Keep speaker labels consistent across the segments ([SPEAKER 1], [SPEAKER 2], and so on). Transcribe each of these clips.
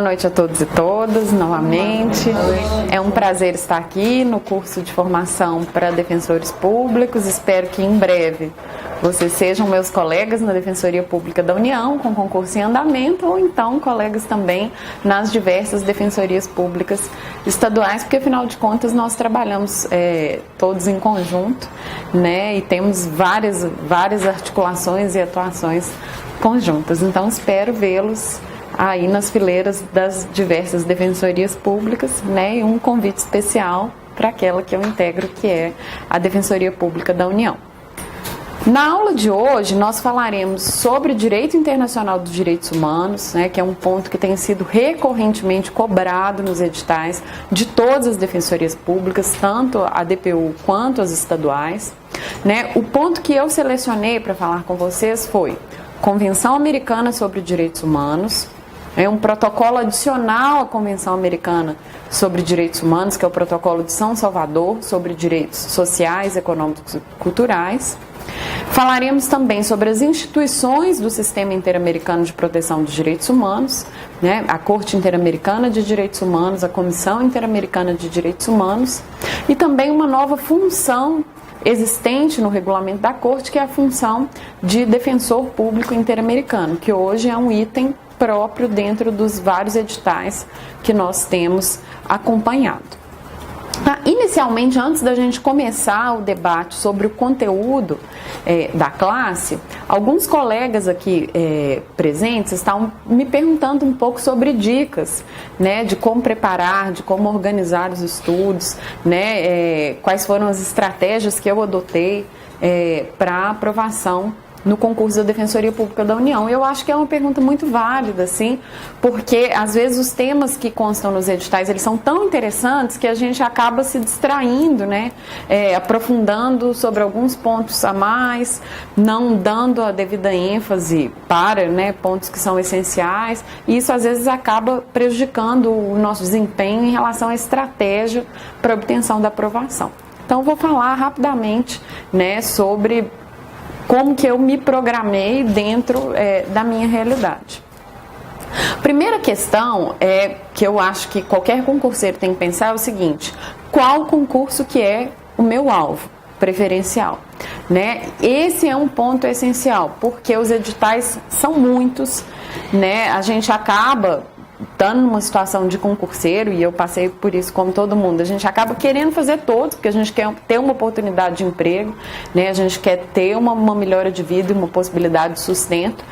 [SPEAKER 1] noite a todos e todas, novamente. É um prazer estar aqui no curso de formação para defensores públicos. Espero que em breve vocês sejam meus colegas na Defensoria Pública da União, com concurso em andamento, ou então colegas também nas diversas defensorias públicas estaduais, porque afinal de contas nós trabalhamos todos em conjunto, né, e temos várias articulações e atuações conjuntas. Então espero vê-los aí nas fileiras das diversas defensorias públicas, né, e um convite especial para aquela que eu integro, que é a Defensoria Pública da União. Na aula de hoje, nós falaremos sobre direito internacional dos direitos humanos, né, que é um ponto que tem sido recorrentemente cobrado nos editais de todas as defensorias públicas, tanto a DPU quanto as estaduais, né. O ponto que eu selecionei para falar com vocês foi Convenção Americana sobre Direitos Humanos, um protocolo adicional à Convenção Americana sobre Direitos Humanos, que é o Protocolo de São Salvador sobre direitos sociais, econômicos e culturais. Falaremos também sobre as instituições do Sistema Interamericano de Proteção dos Direitos Humanos, né, a Corte Interamericana de Direitos Humanos, a Comissão Interamericana de Direitos Humanos, e também uma nova função existente no regulamento da Corte, que é a função de defensor público interamericano, que hoje é um item próprio dentro dos vários editais que nós temos acompanhado. Inicialmente, antes da gente começar o debate sobre o conteúdo da classe, alguns colegas aqui presentes estão me perguntando um pouco sobre dicas, né, de como preparar, de como organizar os estudos, né, quais foram as estratégias que eu adotei para aprovação no concurso da Defensoria Pública da União. Eu acho que é uma pergunta muito válida, assim, porque às vezes os temas que constam nos editais, eles são tão interessantes que a gente acaba se distraindo, né, aprofundando sobre alguns pontos a mais, não dando a devida ênfase para, né, pontos que são essenciais, e isso às vezes acaba prejudicando o nosso desempenho em relação à estratégia para obtenção da aprovação. Então, vou falar rapidamente, né, sobre como que eu me programei dentro da minha realidade. Primeira questão que eu acho que qualquer concurseiro tem que pensar é o seguinte: qual concurso que é o meu alvo preferencial? Né? Esse é um ponto essencial, porque os editais são muitos, né? A gente acaba estando numa situação de concurseiro, e eu passei por isso como todo mundo, a gente acaba querendo fazer todos, porque a gente quer ter uma oportunidade de emprego, né? A gente quer ter uma melhora de vida e uma possibilidade de sustento,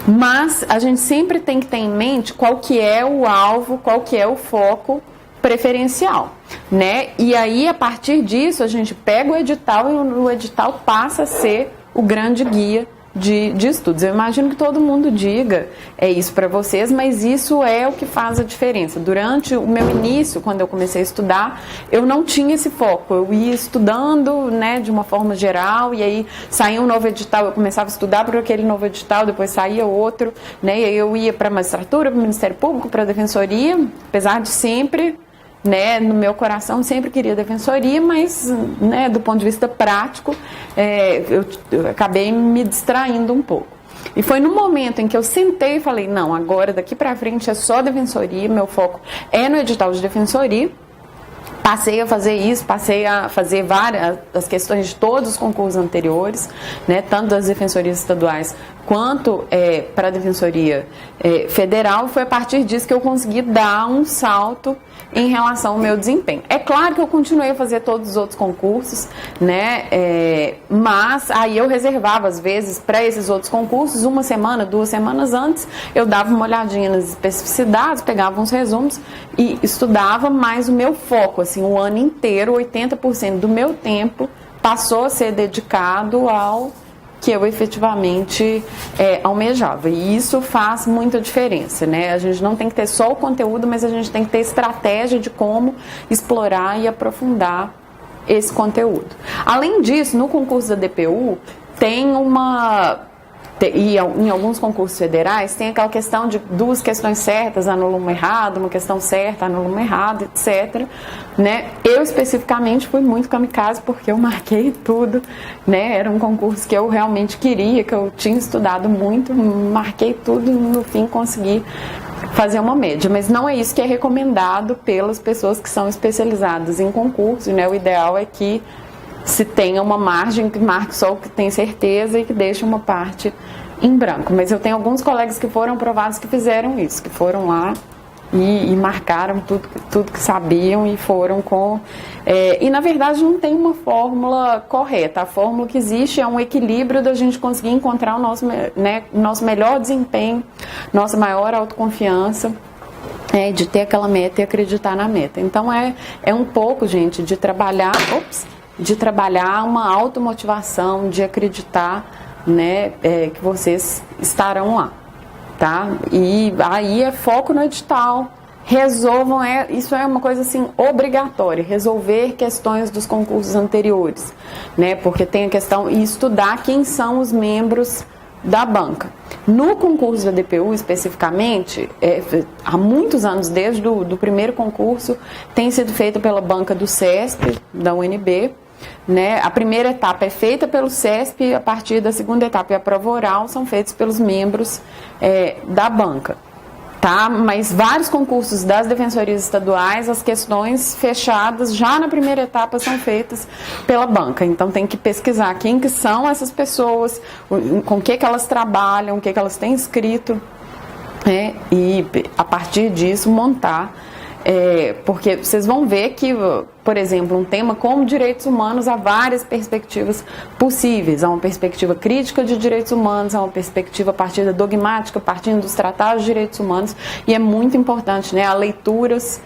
[SPEAKER 1] mas a gente sempre tem que ter em mente qual que é o alvo, qual que é o foco preferencial, né? E aí, a partir disso, a gente pega o edital e o edital passa a ser o grande guia de estudos. Eu imagino que todo mundo diga isso para vocês, mas isso é o que faz a diferença. Durante o meu início, quando eu comecei a estudar, eu não tinha esse foco. Eu ia estudando, né, de uma forma geral, e aí saía um novo edital, eu começava a estudar para aquele novo edital, depois saía outro, né, e aí eu ia para a magistratura, para o Ministério Público, para a Defensoria, apesar de sempre, né, no meu coração sempre queria defensoria, mas, né, do ponto de vista prático, eu acabei me distraindo um pouco. E foi no momento em que eu sentei e falei, não, agora daqui para frente é só defensoria, meu foco é no edital de defensoria. Passei a fazer isso, passei a fazer várias as questões de todos os concursos anteriores, né, tanto das defensorias estaduais quanto para a Defensoria Federal. Foi a partir disso que eu consegui dar um salto em relação ao meu desempenho. É claro que eu continuei a fazer todos os outros concursos, né, mas aí eu reservava, às vezes, para esses outros concursos, uma semana, 2 semanas antes, eu dava uma olhadinha nas especificidades, pegava uns resumos e estudava, mas o meu foco, assim, o ano inteiro, 80% do meu tempo passou a ser dedicado ao que eu efetivamente almejava. E isso faz muita diferença, né? A gente não tem que ter só o conteúdo, mas a gente tem que ter estratégia de como explorar e aprofundar esse conteúdo. Além disso, no concurso da DPU, tem e em alguns concursos federais tem aquela questão de 2 questões certas, anula uma errada, uma questão certa, anula uma errada, etc. Né? Eu especificamente fui muito kamikaze porque eu marquei tudo, né? Era um concurso que eu realmente queria, que eu tinha estudado muito, marquei tudo e no fim consegui fazer uma média, mas não é isso que é recomendado pelas pessoas que são especializadas em concurso, né? O ideal é que se tenha uma margem que marque só o que tem certeza e que deixe uma parte em branco. Mas eu tenho alguns colegas que foram aprovados que fizeram isso, que foram lá e marcaram tudo que sabiam e foram com... e na verdade não tem uma fórmula correta. A fórmula que existe é um equilíbrio da gente conseguir encontrar o nosso melhor desempenho, nossa maior autoconfiança, de ter aquela meta e acreditar na meta. Então é um pouco, gente, de trabalhar uma automotivação, de acreditar, né, que vocês estarão lá. Tá? E aí é foco no edital, resolvam, isso é uma coisa assim obrigatória, resolver questões dos concursos anteriores, né? Porque tem a questão, e estudar quem são os membros da banca. No concurso da DPU especificamente, há muitos anos, desde o primeiro concurso, tem sido feito pela banca do CESP, da UNB, né? A primeira etapa é feita pelo CESP, a partir da segunda etapa e a prova oral são feitos pelos membros da banca. Tá? Mas vários concursos das defensorias estaduais, as questões fechadas já na primeira etapa são feitas pela banca. Então tem que pesquisar quem que são essas pessoas, com o que elas trabalham, o que elas têm escrito, e a partir disso montar. Porque vocês vão ver que, por exemplo, um tema como direitos humanos, há várias perspectivas possíveis. Há uma perspectiva crítica de direitos humanos, há uma perspectiva a partir da dogmática, partindo dos tratados de direitos humanos, e é muito importante, né? Há leituras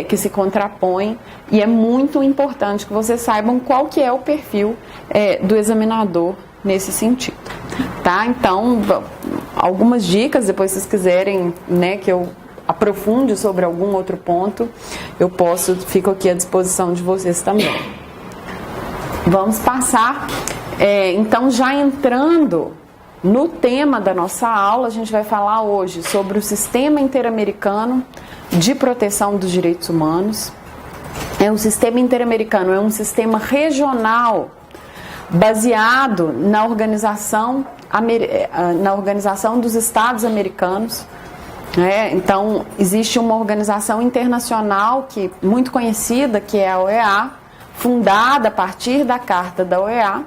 [SPEAKER 1] que se contrapõem, e é muito importante que vocês saibam qual que é o perfil do examinador nesse sentido. Tá? Então, algumas dicas, depois se vocês quiserem, né, que eu aprofunde sobre algum outro ponto, fico aqui à disposição de vocês também. Vamos passar, então, já entrando no tema da nossa aula, a gente vai falar hoje sobre o Sistema Interamericano de Proteção dos Direitos Humanos. O Sistema Interamericano é um sistema regional baseado na Organização dos Estados Americanos. Então, existe uma organização internacional muito conhecida, que é a OEA, fundada a partir da Carta da OEA.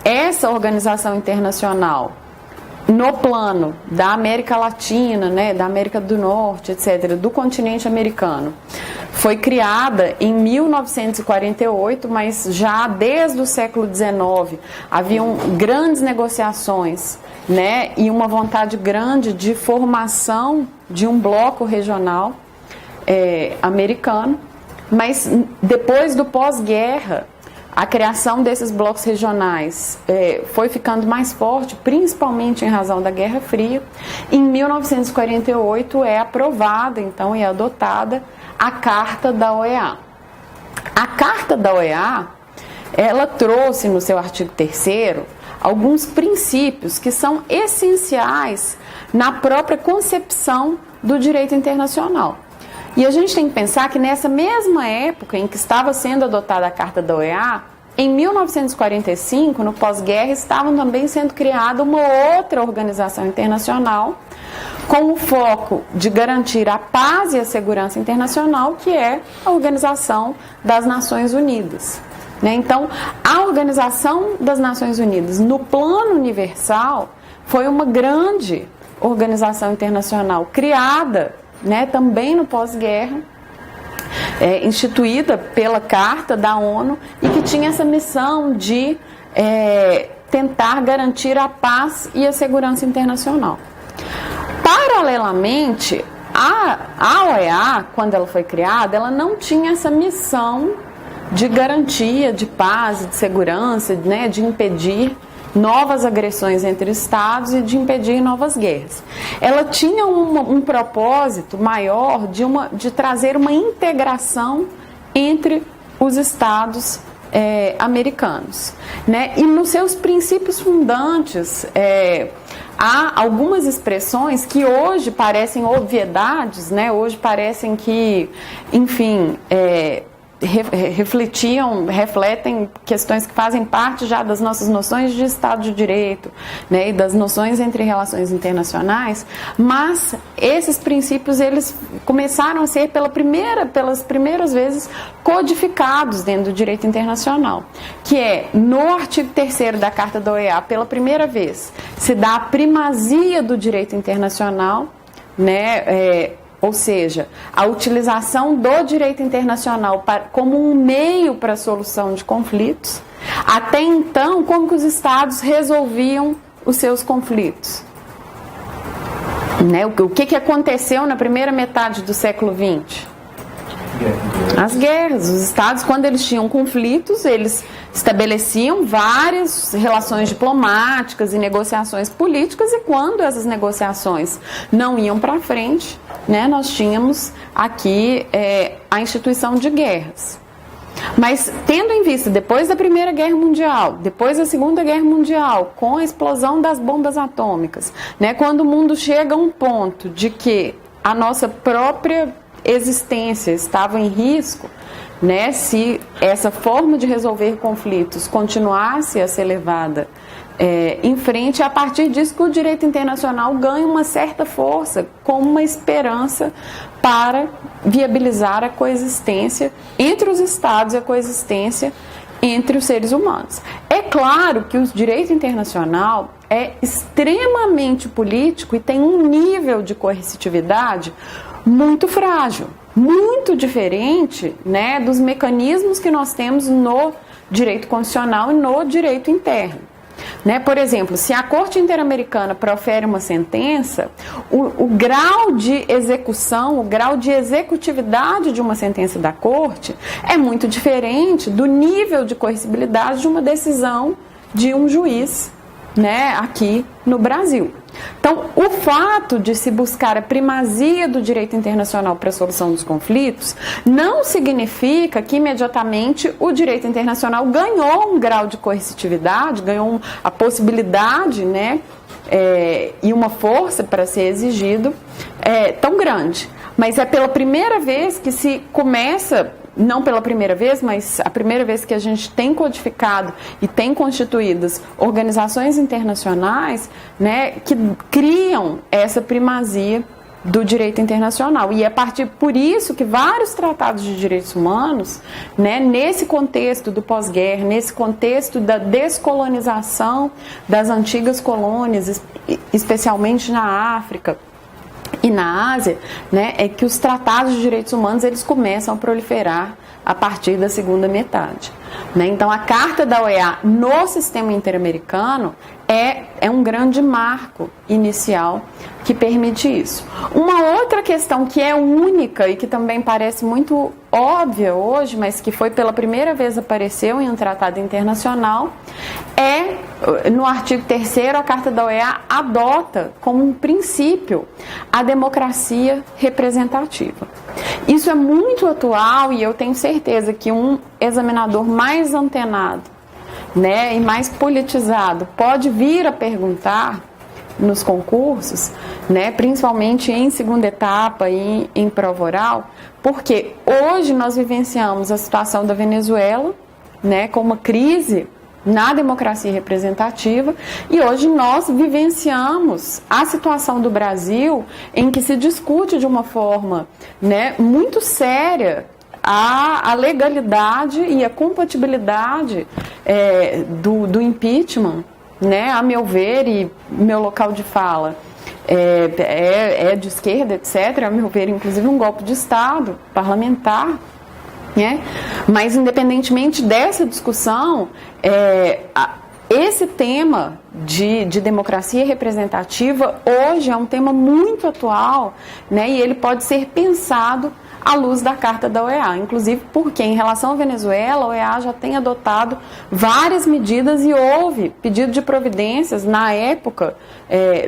[SPEAKER 1] Essa organização internacional, no plano da América Latina, né, da América do Norte, etc., do continente americano, foi criada em 1948, mas já desde o século XIX haviam grandes negociações, né, e uma vontade grande de formação de um bloco regional americano. Mas depois do pós-guerra, a criação desses blocos regionais foi ficando mais forte, principalmente em razão da Guerra Fria. Em 1948 é aprovada, então, e adotada a Carta da OEA. A Carta da OEA, ela trouxe no seu artigo 3º alguns princípios que são essenciais na própria concepção do direito internacional. E a gente tem que pensar que nessa mesma época em que estava sendo adotada a Carta da OEA, em 1945, no pós-guerra, estavam também sendo criada uma outra organização internacional com o foco de garantir a paz e a segurança internacional, que é a Organização das Nações Unidas. Então, a Organização das Nações Unidas, no plano universal, foi uma grande organização internacional criada, né, também no pós-guerra, instituída pela Carta da ONU, e que tinha essa missão de tentar garantir a paz e a segurança internacional. Paralelamente, a OEA, quando ela foi criada, ela não tinha essa missão de garantia de paz e de segurança, né, de impedir novas agressões entre estados e de impedir novas guerras. Ela tinha um propósito maior de trazer uma integração entre os estados americanos, né? E nos seus princípios fundantes há algumas expressões que hoje parecem obviedades, né? Hoje parecem que, enfim, refletem questões que fazem parte já das nossas noções de Estado de Direito, né, e das noções entre relações internacionais, mas esses princípios eles começaram a ser pelas primeiras vezes codificados dentro do direito internacional, que é no artigo 3º da Carta da OEA, pela primeira vez, se dá a primazia do direito internacional, né, ou seja, a utilização do direito internacional como um meio para a solução de conflitos. Até então, como que os Estados resolviam os seus conflitos? Né? O que aconteceu na primeira metade do século XX? As guerras. Os Estados, quando eles tinham conflitos, eles estabeleciam várias relações diplomáticas e negociações políticas, e quando essas negociações não iam para frente, né, nós tínhamos aqui a instituição de guerras. Mas tendo em vista, depois da Primeira Guerra Mundial, depois da Segunda Guerra Mundial, com a explosão das bombas atômicas, né, quando o mundo chega a um ponto de que a nossa própria existência estava em risco, né, se essa forma de resolver conflitos continuasse a ser levada em frente, a partir disso que o direito internacional ganha uma certa força, como uma esperança para viabilizar a coexistência entre os Estados e a coexistência entre os seres humanos. É claro que o direito internacional é extremamente político e tem um nível de coercitividade muito frágil, muito diferente, né, dos mecanismos que nós temos no direito constitucional e no direito interno. Né? Por exemplo, se a Corte Interamericana profere uma sentença, o grau de execução, o grau de executividade de uma sentença da Corte é muito diferente do nível de coercibilidade de uma decisão de um juiz, né, aqui no Brasil. Então, o fato de se buscar a primazia do direito internacional para a solução dos conflitos não significa que imediatamente o direito internacional ganhou um grau de coercitividade, ganhou a possibilidade, né, e uma força para ser exigido tão grande. Mas é pela primeira vez que se começa, não pela primeira vez, mas a primeira vez que a gente tem codificado e tem constituídas organizações internacionais, né, que criam essa primazia do direito internacional. E é por isso que vários tratados de direitos humanos, né, nesse contexto do pós-guerra, nesse contexto da descolonização das antigas colônias, especialmente na África e na Ásia, né, é que os tratados de direitos humanos eles começam a proliferar a partir da segunda metade. Né? Então, a Carta da OEA no sistema interamericano é um grande marco inicial que permite isso. Uma outra questão que é única e que também parece muito óbvia hoje, mas que foi pela primeira vez apareceu em um tratado internacional, no artigo 3º, a Carta da OEA adota como um princípio a democracia representativa. Isso é muito atual e eu tenho certeza que um examinador mais antenado, né, e mais politizado pode vir a perguntar nos concursos, né, principalmente em segunda etapa e em prova oral, porque hoje nós vivenciamos a situação da Venezuela, né, com uma crise na democracia representativa, e hoje nós vivenciamos a situação do Brasil em que se discute de uma forma, né, muito séria a legalidade e a compatibilidade do impeachment, né, a meu ver, e meu local de fala é de esquerda, etc., a meu ver, inclusive um golpe de Estado parlamentar, né? Mas independentemente dessa discussão, esse tema de democracia representativa hoje é um tema muito atual, né? E ele pode ser pensado à luz da Carta da OEA, inclusive porque em relação à Venezuela, a OEA já tem adotado várias medidas e houve pedido de providências na época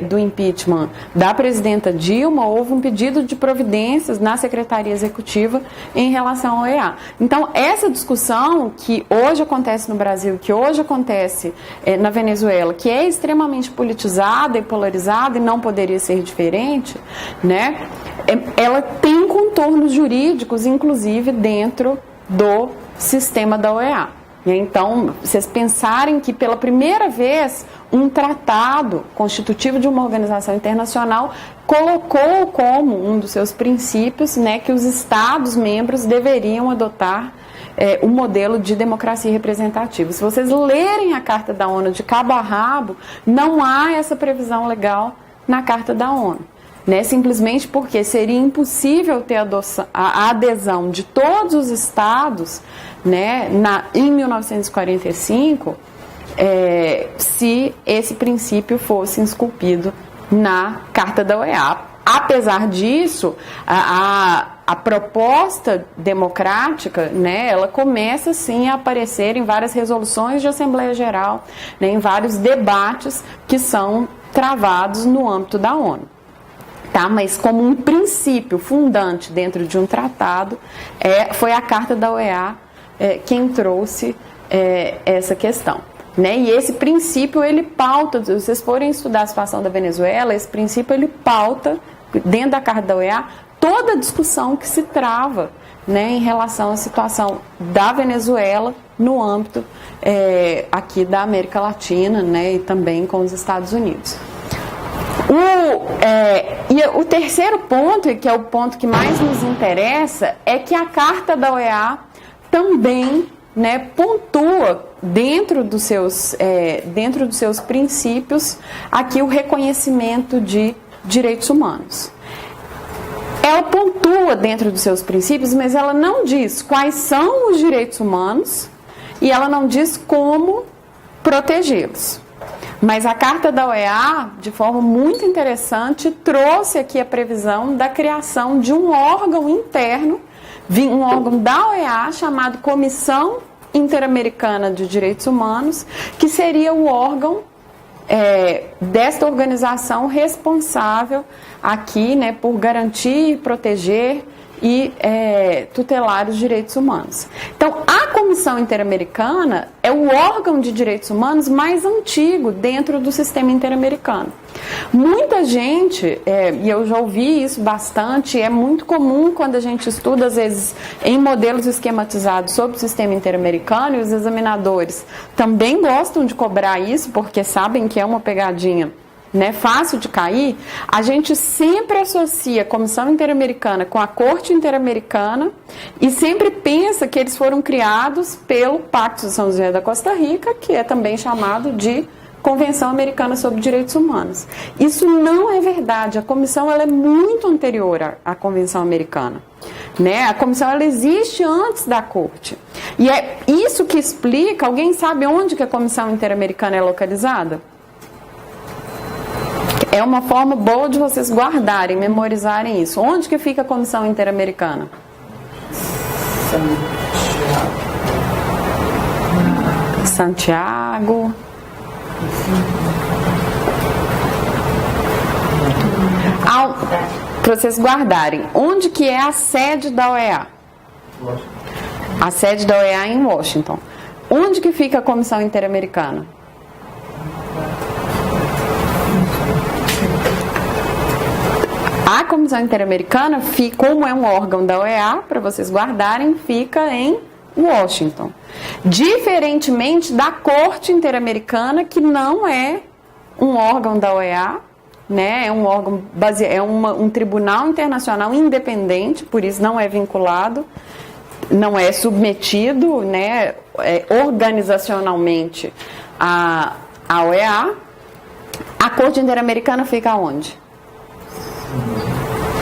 [SPEAKER 1] do impeachment da presidenta Dilma, houve um pedido de providências na Secretaria Executiva em relação à OEA. Então, essa discussão que hoje acontece no Brasil, que hoje acontece na Venezuela, que é extremamente politizada e polarizada e não poderia ser diferente, né? Ela tem contornos jurídicos, inclusive dentro do sistema da OEA. Então, vocês pensarem que pela primeira vez um tratado constitutivo de uma organização internacional colocou como um dos seus princípios, né, que os Estados-membros deveriam adotar o modelo de democracia representativa. Se vocês lerem a Carta da ONU de cabo a rabo, não há essa previsão legal na Carta da ONU. Né, simplesmente porque seria impossível ter a adesão de todos os estados, né, em 1945, se esse princípio fosse esculpido na Carta da OEA. Apesar disso, a proposta democrática, né, ela começa sim a aparecer em várias resoluções de Assembleia Geral, né, em vários debates que são travados no âmbito da ONU. Tá, mas como um princípio fundante dentro de um tratado, foi a Carta da OEA quem trouxe essa questão. Né? E esse princípio, ele pauta, se vocês forem estudar a situação da Venezuela, esse princípio, ele pauta, dentro da Carta da OEA, toda a discussão que se trava, né, em relação à situação da Venezuela no âmbito aqui da América Latina, né, e também com os Estados Unidos. E o terceiro ponto, e que é o ponto que mais nos interessa, é que a Carta da OEA também, né, pontua dentro dos seus princípios aqui o reconhecimento de direitos humanos. Ela pontua dentro dos seus princípios, mas ela não diz quais são os direitos humanos e ela não diz como protegê-los. Mas a Carta da OEA, de forma muito interessante, trouxe aqui a previsão da criação de um órgão interno, um órgão da OEA chamado Comissão Interamericana de Direitos Humanos, que seria o órgão desta organização responsável aqui, né, por garantir, proteger e tutelar os direitos humanos. Então, a Comissão Interamericana é o órgão de direitos humanos mais antigo dentro do sistema interamericano. Muita gente, e eu já ouvi isso bastante, é muito comum quando a gente estuda, às vezes, em modelos esquematizados sobre o sistema interamericano, e os examinadores também gostam de cobrar isso, porque sabem que é uma pegadinha, né, fácil de cair. A gente sempre associa a Comissão Interamericana com a Corte Interamericana e sempre pensa que eles foram criados pelo Pacto de São José da Costa Rica, que é também chamado de Convenção Americana sobre Direitos Humanos. Isso não é verdade. A comissão, ela é muito anterior à Convenção Americana. Né? A comissão, ela existe antes da Corte. E é isso que explica. Alguém sabe onde que a Comissão Interamericana é localizada? É uma forma boa de vocês guardarem, memorizarem isso. Onde que fica a Comissão Interamericana? Santiago. Para vocês guardarem, onde que é a sede da OEA? A sede da OEA é em Washington. Onde que fica a Comissão Interamericana? A Comissão Interamericana, como é um órgão da OEA, para vocês guardarem, fica em Washington. Diferentemente da Corte Interamericana, que não é um órgão da OEA, né? É um órgão um tribunal internacional independente, por isso não é vinculado, não é submetido, né, organizacionalmente à OEA. A Corte Interamericana fica onde?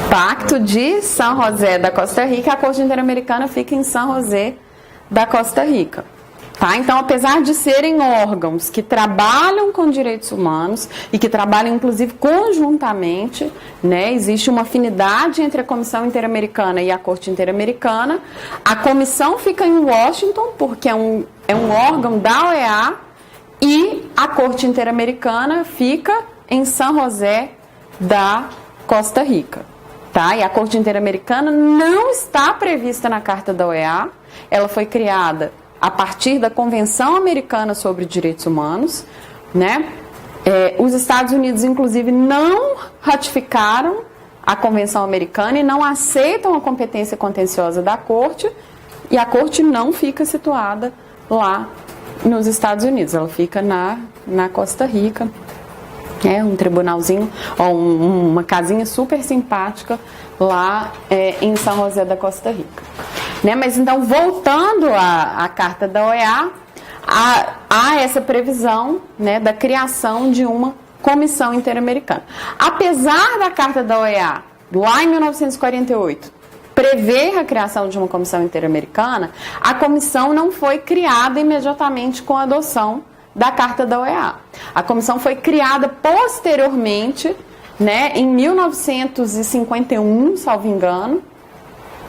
[SPEAKER 1] Pacto de São José da Costa Rica. A Corte Interamericana fica em São José da Costa Rica. Tá? Então, apesar de serem órgãos que trabalham com direitos humanos e que trabalham, inclusive, conjuntamente, né, existe uma afinidade entre a Comissão Interamericana e a Corte Interamericana. A comissão fica em Washington, porque é um órgão da OEA, e a Corte Interamericana fica em São José da Costa Rica. Tá? E a Corte Interamericana não está prevista na Carta da OEA, ela foi criada a partir da Convenção Americana sobre Direitos Humanos, né? Os Estados Unidos, inclusive, não ratificaram a Convenção Americana e não aceitam a competência contenciosa da Corte, e a corte não fica situada lá nos Estados Unidos, ela fica na Costa Rica. É um tribunalzinho, uma casinha super simpática lá em São José da Costa Rica. Né? Mas então, voltando à Carta da OEA, há essa previsão, né, da criação de uma comissão interamericana. Apesar da Carta da OEA, lá em 1948, prever a criação de uma comissão interamericana, a comissão não foi criada imediatamente com a adoção da Carta da OEA. A comissão foi criada posteriormente, né, em 1951, salvo engano,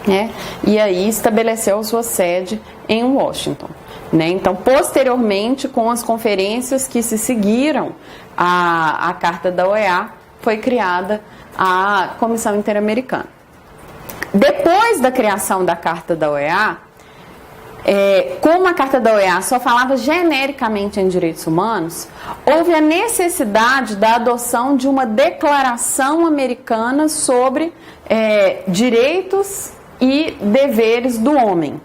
[SPEAKER 1] né, e aí estabeleceu sua sede em Washington. Né? Então, posteriormente, com as conferências que se seguiram à Carta da OEA, foi criada a Comissão Interamericana. Depois da criação da Carta da OEA, como a Carta da OEA só falava genericamente em direitos humanos, houve a necessidade da adoção de uma declaração americana sobre direitos e deveres do homem,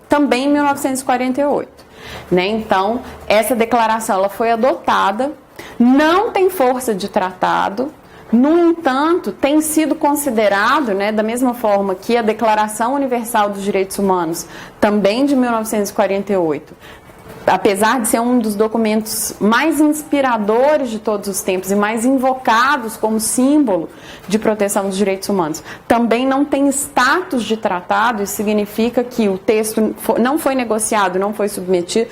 [SPEAKER 1] também em 1948. Né? Então, essa declaração ela foi adotada, não tem força de tratado. No entanto, tem sido considerado, né, da mesma forma que a Declaração Universal dos Direitos Humanos, também de 1948, apesar de ser um dos documentos mais inspiradores de todos os tempos e mais invocados como símbolo de proteção dos direitos humanos, também não tem status de tratado. Isso significa que o texto não foi negociado, não foi submetido,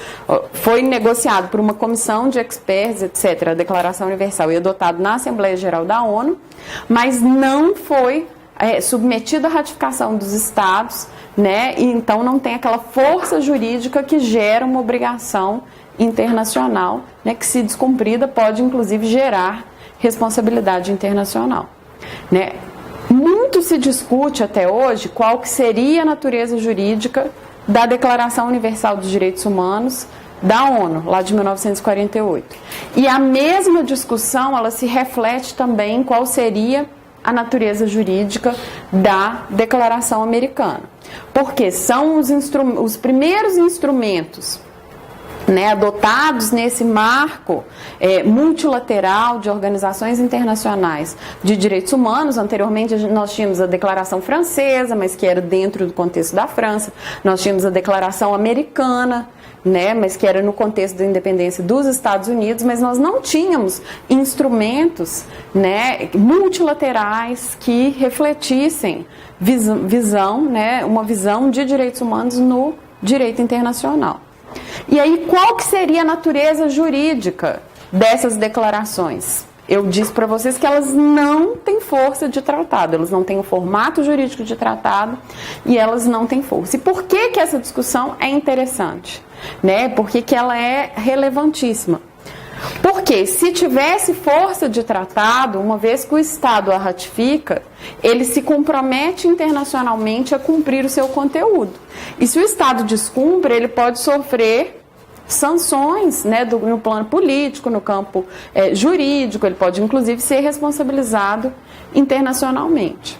[SPEAKER 1] foi negociado por uma comissão de experts, etc., a Declaração Universal, e adotado na Assembleia Geral da ONU, mas não foi submetido à ratificação dos Estados, né? E então não tem aquela força jurídica que gera uma obrigação internacional, né? Que, se descumprida, pode inclusive gerar responsabilidade internacional. Né? Muito se discute até hoje qual que seria a natureza jurídica da Declaração Universal dos Direitos Humanos da ONU, lá de 1948. E a mesma discussão, ela se reflete também em qual seria a natureza jurídica da Declaração Americana. Porque são os primeiros instrumentos, né, adotados nesse marco multilateral de organizações internacionais de direitos humanos. Anteriormente nós tínhamos a Declaração Francesa, mas que era dentro do contexto da França. Nós tínhamos a Declaração Americana, né, mas que era no contexto da independência dos Estados Unidos, mas nós não tínhamos instrumentos, né, multilaterais que refletissem né, uma visão de direitos humanos no direito internacional. E aí, qual que seria a natureza jurídica dessas declarações? Eu disse para vocês que elas não têm força de tratado, elas não têm o formato jurídico de tratado e elas não têm força. E por que que essa discussão é interessante? Né? Por que que ela é relevantíssima? Porque se tivesse força de tratado, uma vez que o Estado a ratifica, ele se compromete internacionalmente a cumprir o seu conteúdo. E se o Estado descumpre, ele pode sofrer sanções, né, no plano político, no campo jurídico, ele pode inclusive ser responsabilizado internacionalmente.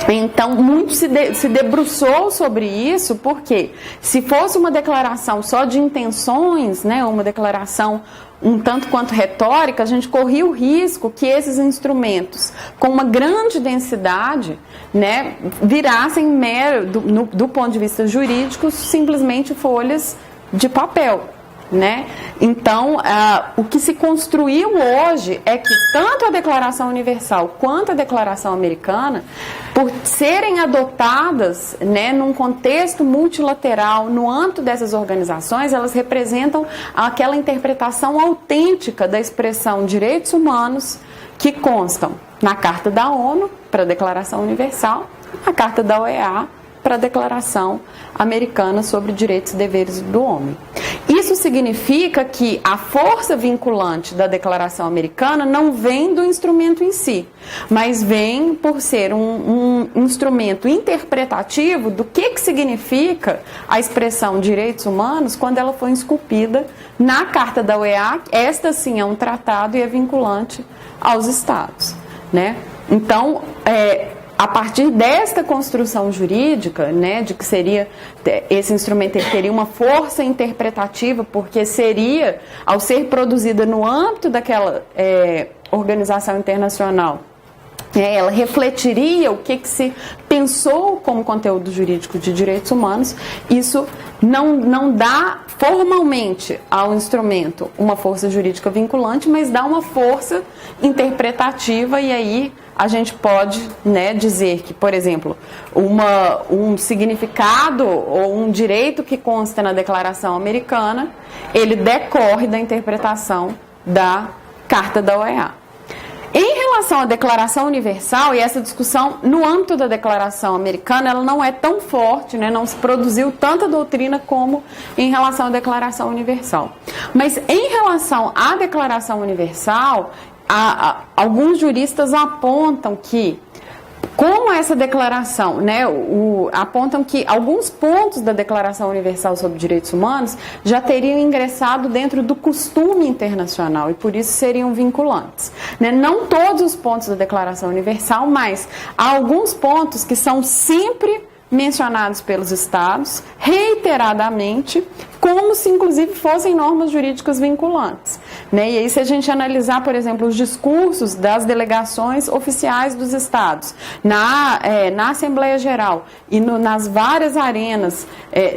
[SPEAKER 1] Então, muito se debruçou sobre isso, porque se fosse uma declaração só de intenções, né, uma declaração um tanto quanto retórica, a gente corria o risco que esses instrumentos, com uma grande densidade, né, virassem do ponto de vista jurídico, simplesmente folhas de papel. Né? Então, o que se construiu hoje é que tanto a Declaração Universal quanto a Declaração Americana, por serem adotadas, né, num contexto multilateral, no âmbito dessas organizações, elas representam aquela interpretação autêntica da expressão direitos humanos que constam na Carta da ONU para a Declaração Universal, na Carta da OEA para a Declaração Americana sobre Direitos e Deveres do Homem. Isso significa que a força vinculante da Declaração Americana não vem do instrumento em si, mas vem por ser um instrumento interpretativo do que significa a expressão direitos humanos quando ela foi esculpida na Carta da OEA. Esta sim é um tratado e é vinculante aos Estados, né? Então, a partir desta construção jurídica, né, de que seria esse instrumento, ele teria uma força interpretativa, porque seria, ao ser produzida no âmbito daquela organização internacional, ela refletiria o que se pensou como conteúdo jurídico de direitos humanos. Isso não dá formalmente ao instrumento uma força jurídica vinculante, mas dá uma força interpretativa, e aí a gente pode, né, dizer que, por exemplo, um significado ou um direito que consta na Declaração Americana, ele decorre da interpretação da Carta da OEA. Em relação à Declaração Universal, e essa discussão no âmbito da Declaração Americana, ela não é tão forte, né, não se produziu tanta doutrina como em relação à Declaração Universal. Mas em relação à Declaração Universal, alguns juristas apontam que, como essa declaração, né, apontam que alguns pontos da Declaração Universal sobre Direitos Humanos já teriam ingressado dentro do costume internacional e por isso seriam vinculantes, né? Não todos os pontos da Declaração Universal, mas há alguns pontos que são sempre mencionados pelos Estados, reiteradamente, como se inclusive fossem normas jurídicas vinculantes, né? E aí, se a gente analisar, por exemplo, os discursos das delegações oficiais dos Estados na Assembleia Geral e nas várias arenas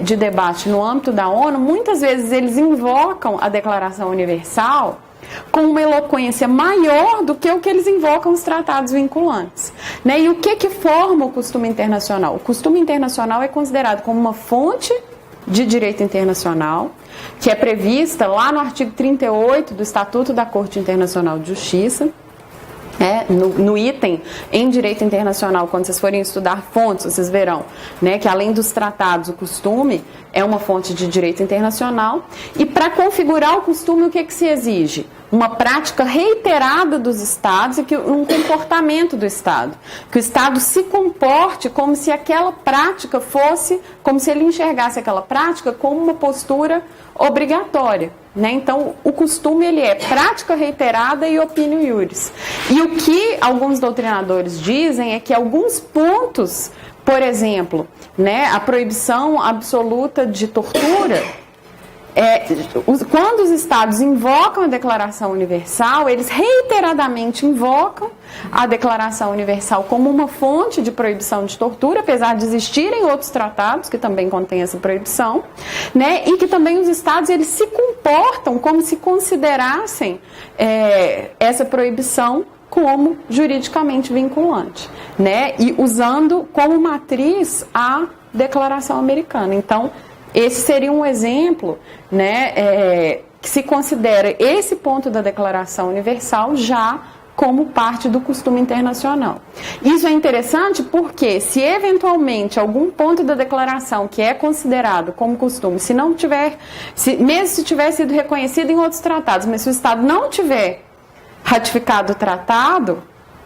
[SPEAKER 1] de debate no âmbito da ONU, muitas vezes eles invocam a Declaração Universal com uma eloquência maior do que o que eles invocam os tratados vinculantes, né? E o que forma o costume internacional? O costume internacional é considerado como uma fonte de direito internacional, que é prevista lá no artigo 38 do Estatuto da Corte Internacional de Justiça, no item em direito internacional. Quando vocês forem estudar fontes, vocês verão, né, que além dos tratados, o costume é uma fonte de direito internacional. E para configurar o costume, o que se exige? Uma prática reiterada dos Estados e um comportamento do Estado. Que o Estado se comporte como se aquela prática fosse, como se ele enxergasse aquela prática como uma postura obrigatória, né? Então, o costume, ele é prática reiterada e opinio iuris. E o que alguns doutrinadores dizem é que alguns pontos, por exemplo, né, a proibição absoluta de tortura, quando os Estados invocam a Declaração Universal, eles reiteradamente invocam a Declaração Universal como uma fonte de proibição de tortura, apesar de existirem outros tratados que também contêm essa proibição, né? E que também os Estados, eles se comportam como se considerassem essa proibição como juridicamente vinculante, né? E usando como matriz a Declaração Americana. Então, esse seria um exemplo, né, que se considera esse ponto da Declaração Universal já como parte do costume internacional. Isso é interessante porque, se eventualmente algum ponto da declaração que é considerado como costume, mesmo se tiver sido reconhecido em outros tratados, mas se o Estado não tiver ratificado o tratado,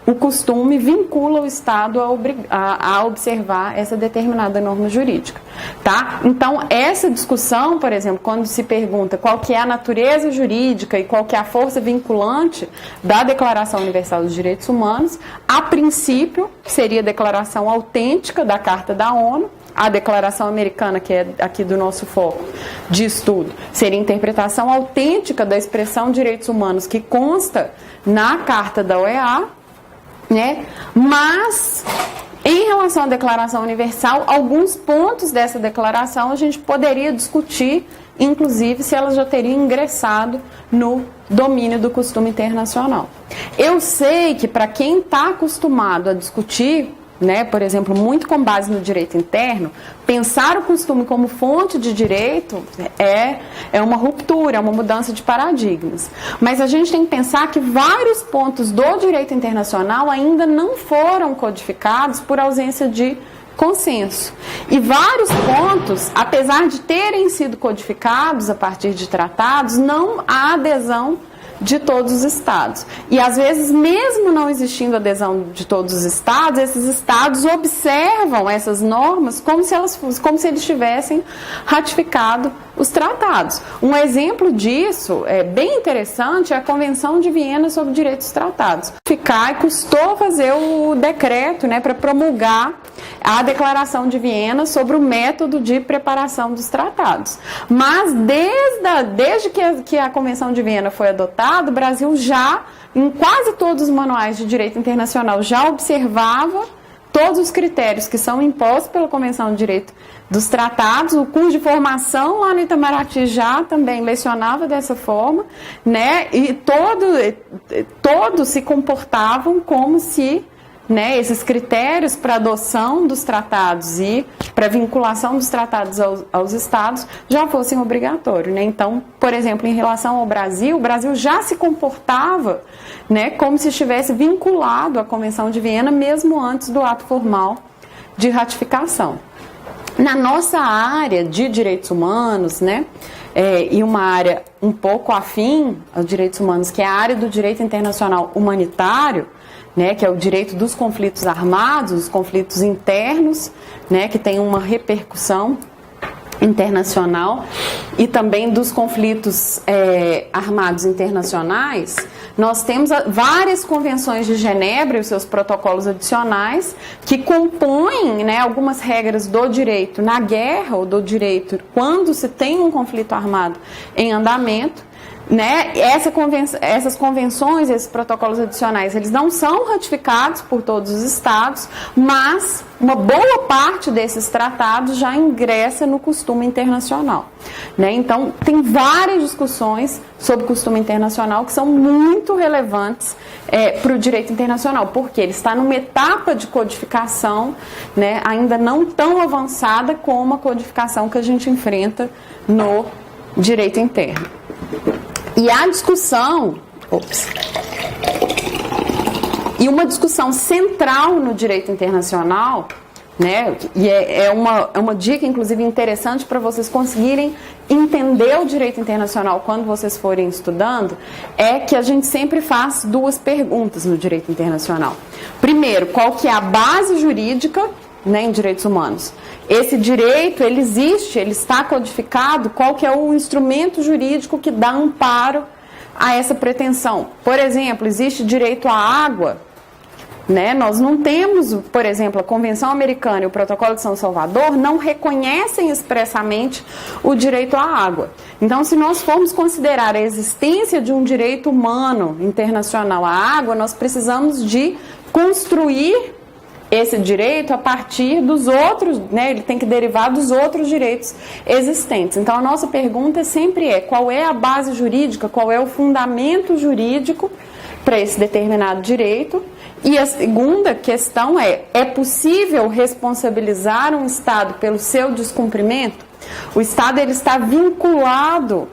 [SPEAKER 1] o costume vincula o Estado a observar essa determinada norma jurídica, tá? Então, essa discussão, por exemplo, quando se pergunta qual que é a natureza jurídica e qual que é a força vinculante da Declaração Universal dos Direitos Humanos, a princípio, seria a declaração autêntica da Carta da ONU. A Declaração Americana, que é aqui do nosso foco de estudo, seria a interpretação autêntica da expressão direitos humanos que consta na Carta da OEA, né? Mas, em relação à Declaração Universal, alguns pontos dessa declaração a gente poderia discutir, inclusive se ela já teria ingressado no domínio do costume internacional. Eu sei que para quem está acostumado a discutir, né, por exemplo, muito com base no direito interno, pensar o costume como fonte de direito é uma ruptura, é uma mudança de paradigmas. Mas a gente tem que pensar que vários pontos do direito internacional ainda não foram codificados por ausência de consenso. E vários pontos, apesar de terem sido codificados a partir de tratados, não há adesão de todos os estados. E às vezes, mesmo não existindo adesão de todos os estados, esses estados observam essas normas como se eles tivessem ratificado os tratados. Um exemplo disso, bem interessante, é a Convenção de Viena sobre Direitos Tratados. Custou fazer o decreto, né, para promulgar a Declaração de Viena sobre o método de preparação dos tratados. Mas desde que a Convenção de Viena foi adotada, o Brasil já, em quase todos os manuais de direito internacional, já observava todos os critérios que são impostos pela Convenção de Direito dos Tratados. O curso de formação lá no Itamaraty já também lecionava dessa forma, né? E todos se comportavam como se, né, esses critérios para adoção dos tratados e para vinculação dos tratados aos estados já fossem obrigatórios, né? Então, por exemplo, em relação ao Brasil, o Brasil já se comportava, né, como se estivesse vinculado à Convenção de Viena, mesmo antes do ato formal de ratificação. Na nossa área de direitos humanos, né, e uma área um pouco afim aos direitos humanos, que é a área do direito internacional humanitário, né, que é o direito dos conflitos armados, os conflitos internos, né, que tem uma repercussão internacional, e também dos conflitos armados internacionais. Nós temos várias convenções de Genebra e os seus protocolos adicionais que compõem, né, algumas regras do direito na guerra ou do direito quando se tem um conflito armado em andamento. Né? Essas convenções, esses protocolos adicionais, eles não são ratificados por todos os estados, mas uma boa parte desses tratados já ingressa no costume internacional, né? Então, tem várias discussões sobre costume internacional que são muito relevantes para o direito internacional, porque ele está numa etapa de codificação, né, ainda não tão avançada como a codificação que a gente enfrenta no direito interno. E a discussão, e uma discussão central no direito internacional, né, e é uma dica, inclusive, interessante para vocês conseguirem entender o direito internacional quando vocês forem estudando, é que a gente sempre faz duas perguntas no direito internacional. Primeiro, qual que é a base jurídica, né, em direitos humanos? Esse direito, ele existe, ele está codificado, qual que é o instrumento jurídico que dá amparo a essa pretensão? Por exemplo, existe direito à água, né? Nós não temos, por exemplo, a Convenção Americana e o Protocolo de São Salvador não reconhecem expressamente o direito à água. Então, se nós formos considerar a existência de um direito humano internacional à água, nós precisamos de construir esse direito a partir dos outros, né, ele tem que derivar dos outros direitos existentes. Então, a nossa pergunta sempre qual é a base jurídica, qual é o fundamento jurídico para esse determinado direito? E a segunda questão é possível responsabilizar um Estado pelo seu descumprimento? O Estado, ele está vinculado,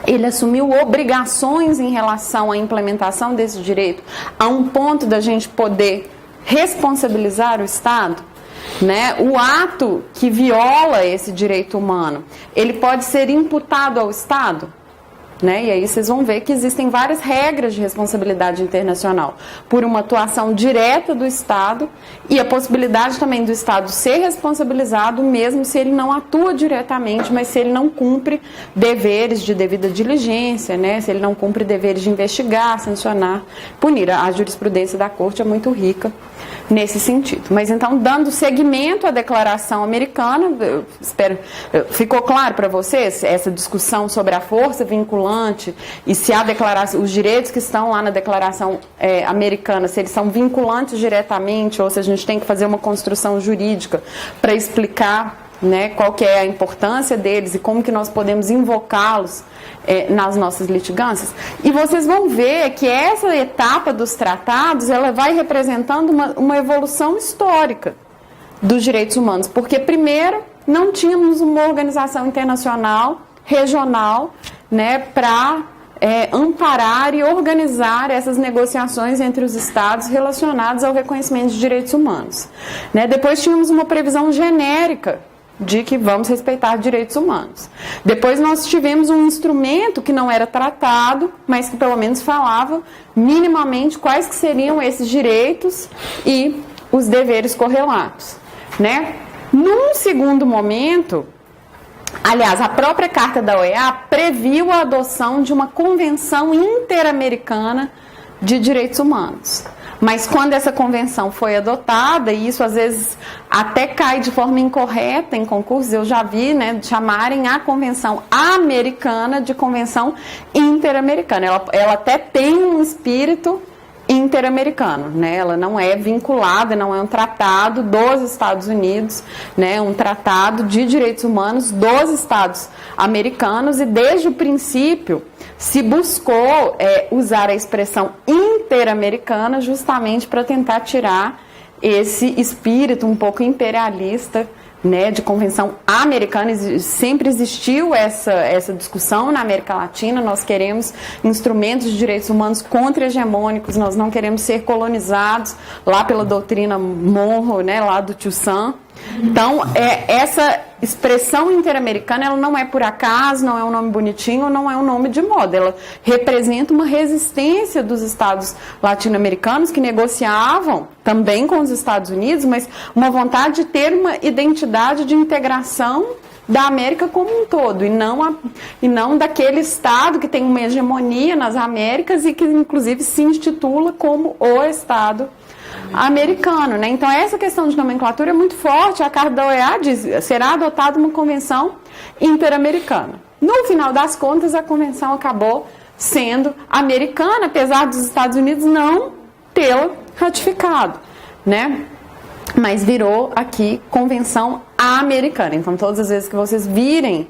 [SPEAKER 1] ele assumiu obrigações em relação à implementação desse direito, a um ponto da gente poder responsabilizar o Estado, né? O ato que viola esse direito humano, ele pode ser imputado ao Estado, né? E aí vocês vão ver que existem várias regras de responsabilidade internacional por uma atuação direta do Estado e a possibilidade também do Estado ser responsabilizado mesmo se ele não atua diretamente, mas se ele não cumpre deveres de devida diligência, né? Se ele não cumpre deveres de investigar, sancionar, punir. A jurisprudência da Corte é muito rica nesse sentido. Mas então, dando seguimento à Declaração Americana, eu espero, ficou claro para vocês essa discussão sobre a força vinculante e se a declaração, os direitos que estão lá na Declaração Americana, se eles são vinculantes diretamente ou se a gente tem que fazer uma construção jurídica para explicar, né, qual que é a importância deles e como que nós podemos invocá-los nas nossas litigâncias. E vocês vão ver que essa etapa dos tratados, ela vai representando uma evolução histórica dos direitos humanos, porque primeiro não tínhamos uma organização internacional, regional, né, para amparar e organizar essas negociações entre os estados relacionadas ao reconhecimento de direitos humanos, né? Depois tínhamos uma previsão genérica de que vamos respeitar direitos humanos. Depois nós tivemos um instrumento que não era tratado, mas que pelo menos falava minimamente quais que seriam esses direitos e os deveres correlatos, né? Num segundo momento, Aliás, a própria Carta da OEA previu a adoção de uma Convenção Interamericana de Direitos Humanos. Mas quando essa convenção foi adotada, e isso às vezes até cai de forma incorreta em concursos, eu já vi, né, chamarem a Convenção Americana de Convenção Interamericana. Ela até tem um espírito interamericano, né? Ela não é vinculada, não é um tratado dos Estados Unidos, né? Um tratado de direitos humanos dos Estados americanos, e desde o princípio se buscou usar a expressão interamericana justamente para tentar tirar esse espírito um pouco imperialista, né, de convenção americana. Sempre existiu essa discussão na América Latina. Nós queremos instrumentos de direitos humanos contra-hegemônicos, nós não queremos ser colonizados lá pela doutrina Monroe, né, lá do Tio Sam. Então, essa expressão interamericana, ela não é por acaso, não é um nome bonitinho, não é um nome de moda. Ela representa uma resistência dos estados latino-americanos que negociavam também com os Estados Unidos, mas uma vontade de ter uma identidade de integração da América como um todo, e não daquele estado que tem uma hegemonia nas Américas e que inclusive se intitula como o Estado americano, né? Então essa questão de nomenclatura é muito forte. A Carta da OEA diz: será adotada uma convenção interamericana. No final das contas, a convenção acabou sendo americana, apesar dos Estados Unidos não tê-la ratificado, né? Mas virou aqui Convenção Americana. Então todas as vezes que vocês virem,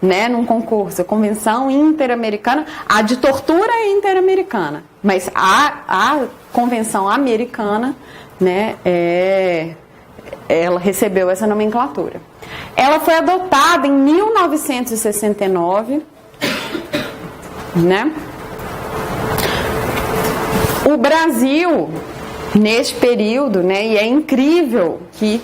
[SPEAKER 1] né, num concurso, a Convenção Interamericana, a de tortura é interamericana, mas a Convenção Americana, né, ela recebeu essa nomenclatura. Ela foi adotada em 1969, né? O Brasil, neste período, né, e é incrível que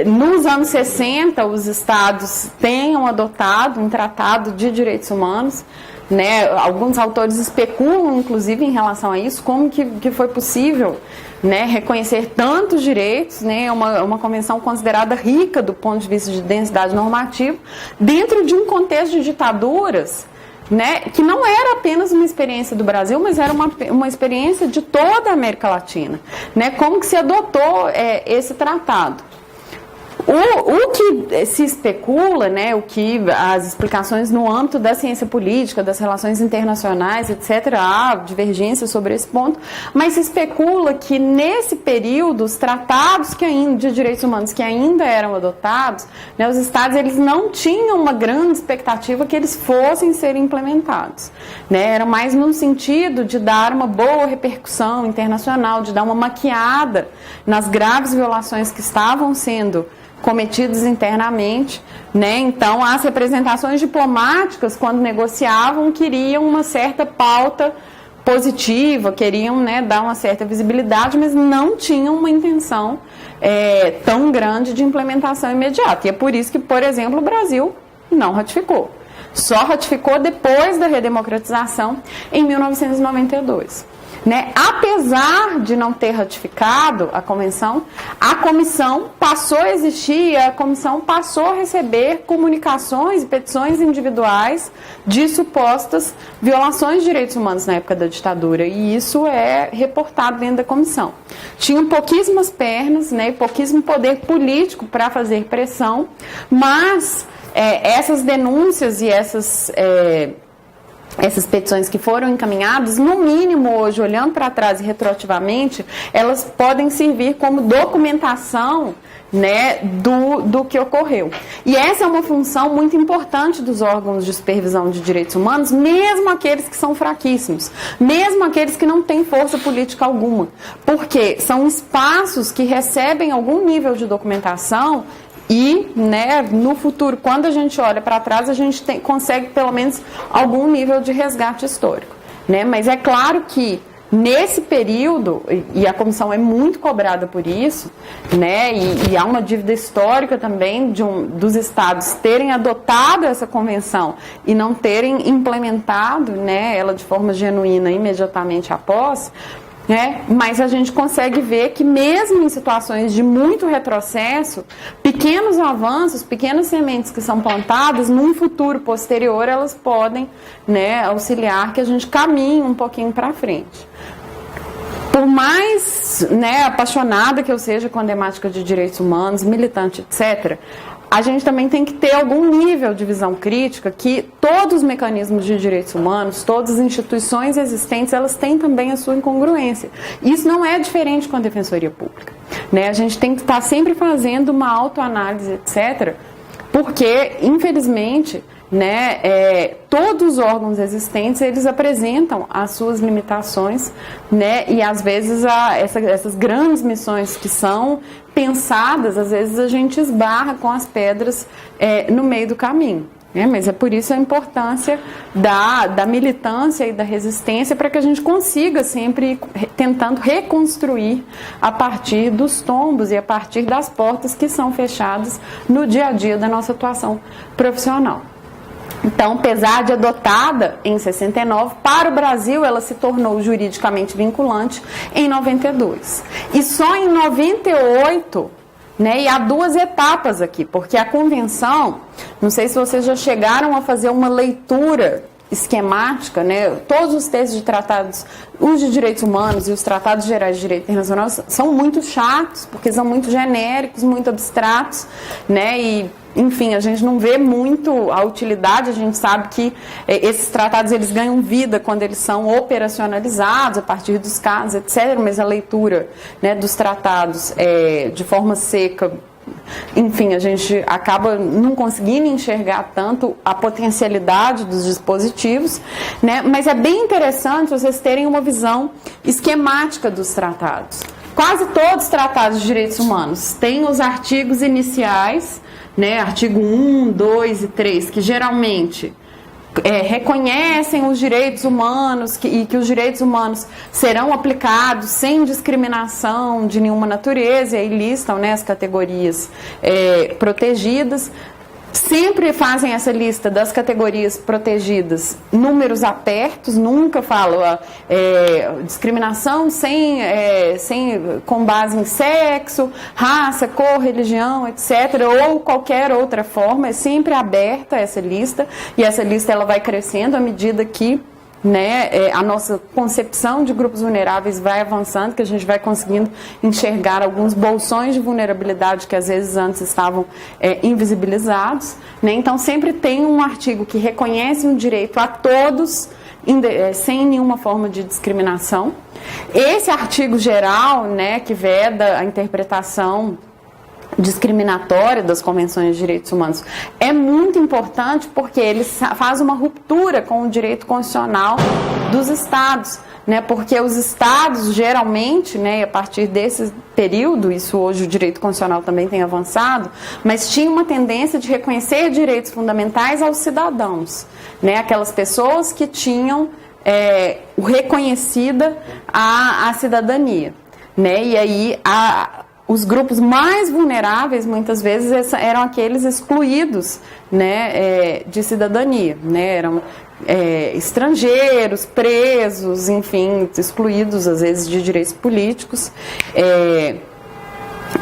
[SPEAKER 1] nos anos 60 os estados tenham adotado um tratado de direitos humanos, né? Alguns autores especulam, inclusive, em relação a isso, como que foi possível, né, reconhecer tantos direitos, né? Uma convenção considerada rica do ponto de vista de densidade normativa, dentro de um contexto de ditaduras, né, que não era apenas uma experiência do Brasil, mas era uma experiência de toda a América Latina, né? Como que se adotou esse tratado? O que se especula, né, o que as explicações no âmbito da ciência política, das relações internacionais, etc., há divergências sobre esse ponto, mas se especula que nesse período os tratados de direitos humanos que ainda eram adotados, né, os estados eles não tinham uma grande expectativa que eles fossem ser implementados, né, era mais no sentido de dar uma boa repercussão internacional, de dar uma maquiada nas graves violações que estavam sendo cometidos internamente, né? Então as representações diplomáticas, quando negociavam, queriam uma certa pauta positiva, queriam, né, dar uma certa visibilidade, mas não tinham uma intenção tão grande de implementação imediata. E é por isso que, por exemplo, o Brasil não ratificou. Só ratificou depois da redemocratização em 1992. Né? Apesar de não ter ratificado a comissão passou a existir e a comissão passou a receber comunicações e petições individuais de supostas violações de direitos humanos na época da ditadura, e isso é reportado dentro da comissão. Tinham pouquíssimas pernas, né, pouquíssimo poder político para fazer pressão, mas essas denúncias e essas petições que foram encaminhadas, no mínimo hoje, olhando para trás e retroativamente, elas podem servir como documentação, né, do que ocorreu. E essa é uma função muito importante dos órgãos de supervisão de direitos humanos, mesmo aqueles que são fraquíssimos, mesmo aqueles que não têm força política alguma, porque são espaços que recebem algum nível de documentação. E, né, no futuro, quando a gente olha para trás, a gente consegue pelo menos algum nível de resgate histórico, né? Mas é claro que nesse período, e a comissão é muito cobrada por isso, né, e há uma dívida histórica também dos estados terem adotado essa convenção e não terem implementado, né, ela de forma genuína imediatamente após. né? Mas a gente consegue ver que mesmo em situações de muito retrocesso, pequenos avanços, pequenas sementes que são plantadas, num futuro posterior, elas podem, né, auxiliar que a gente caminhe um pouquinho para frente. Por mais, né, apaixonada que eu seja com a temática de direitos humanos, militante, etc., a gente também tem que ter algum nível de visão crítica que todos os mecanismos de direitos humanos, todas as instituições existentes, elas têm também a sua incongruência. Isso não é diferente com a Defensoria Pública, né? A gente tem que estar sempre fazendo uma autoanálise, etc., porque, infelizmente, né, todos os órgãos existentes, eles apresentam as suas limitações, né, e às vezes essas grandes missões que são pensadas, às vezes a gente esbarra com as pedras no meio do caminho. Mas é por isso a importância da militância e da resistência, para que a gente consiga sempre ir tentando reconstruir a partir dos tombos e a partir das portas que são fechadas no dia a dia da nossa atuação profissional. Então, apesar de adotada em 69, para o Brasil ela se tornou juridicamente vinculante em 92. E só em 98, né, e há duas etapas aqui, porque a convenção, não sei se vocês já chegaram a fazer uma leitura esquemática, né, todos os textos de tratados, os de direitos humanos e os tratados gerais de direito internacional são muito chatos, porque são muito genéricos, muito abstratos, né, e enfim, a gente não vê muito a utilidade. A gente sabe que esses tratados eles ganham vida quando eles são operacionalizados a partir dos casos, etc. Mas a leitura, né, dos tratados de forma seca, enfim, a gente acaba não conseguindo enxergar tanto a potencialidade dos dispositivos, né? Mas é bem interessante vocês terem uma visão esquemática dos tratados. Quase todos os tratados de direitos humanos têm os artigos iniciais, né, artigo 1, 2 e 3, que geralmente reconhecem os direitos humanos e que os direitos humanos serão aplicados sem discriminação de nenhuma natureza, e aí listam, né, as categorias protegidas. Sempre fazem essa lista das categorias protegidas, números apertos, nunca falam discriminação com base em sexo, raça, cor, religião, etc., ou qualquer outra forma. É sempre aberta essa lista, e essa lista ela vai crescendo à medida que, né, a nossa concepção de grupos vulneráveis vai avançando, que a gente vai conseguindo enxergar alguns bolsões de vulnerabilidade que às vezes antes estavam invisibilizados, né? Então sempre tem um artigo que reconhece um direito a todos, sem nenhuma forma de discriminação. Esse artigo geral, né, que veda a interpretação discriminatória das convenções de direitos humanos, é muito importante, porque ele faz uma ruptura com o direito constitucional dos estados, né? Porque os estados geralmente, né, a partir desse período, isso hoje o direito constitucional também tem avançado, mas tinha uma tendência de reconhecer direitos fundamentais aos cidadãos, né? Aquelas pessoas que tinham reconhecida a cidadania, né? E aí os grupos mais vulneráveis, muitas vezes, eram aqueles excluídos, né, de cidadania, né, eram estrangeiros, presos, enfim, excluídos, às vezes, de direitos políticos.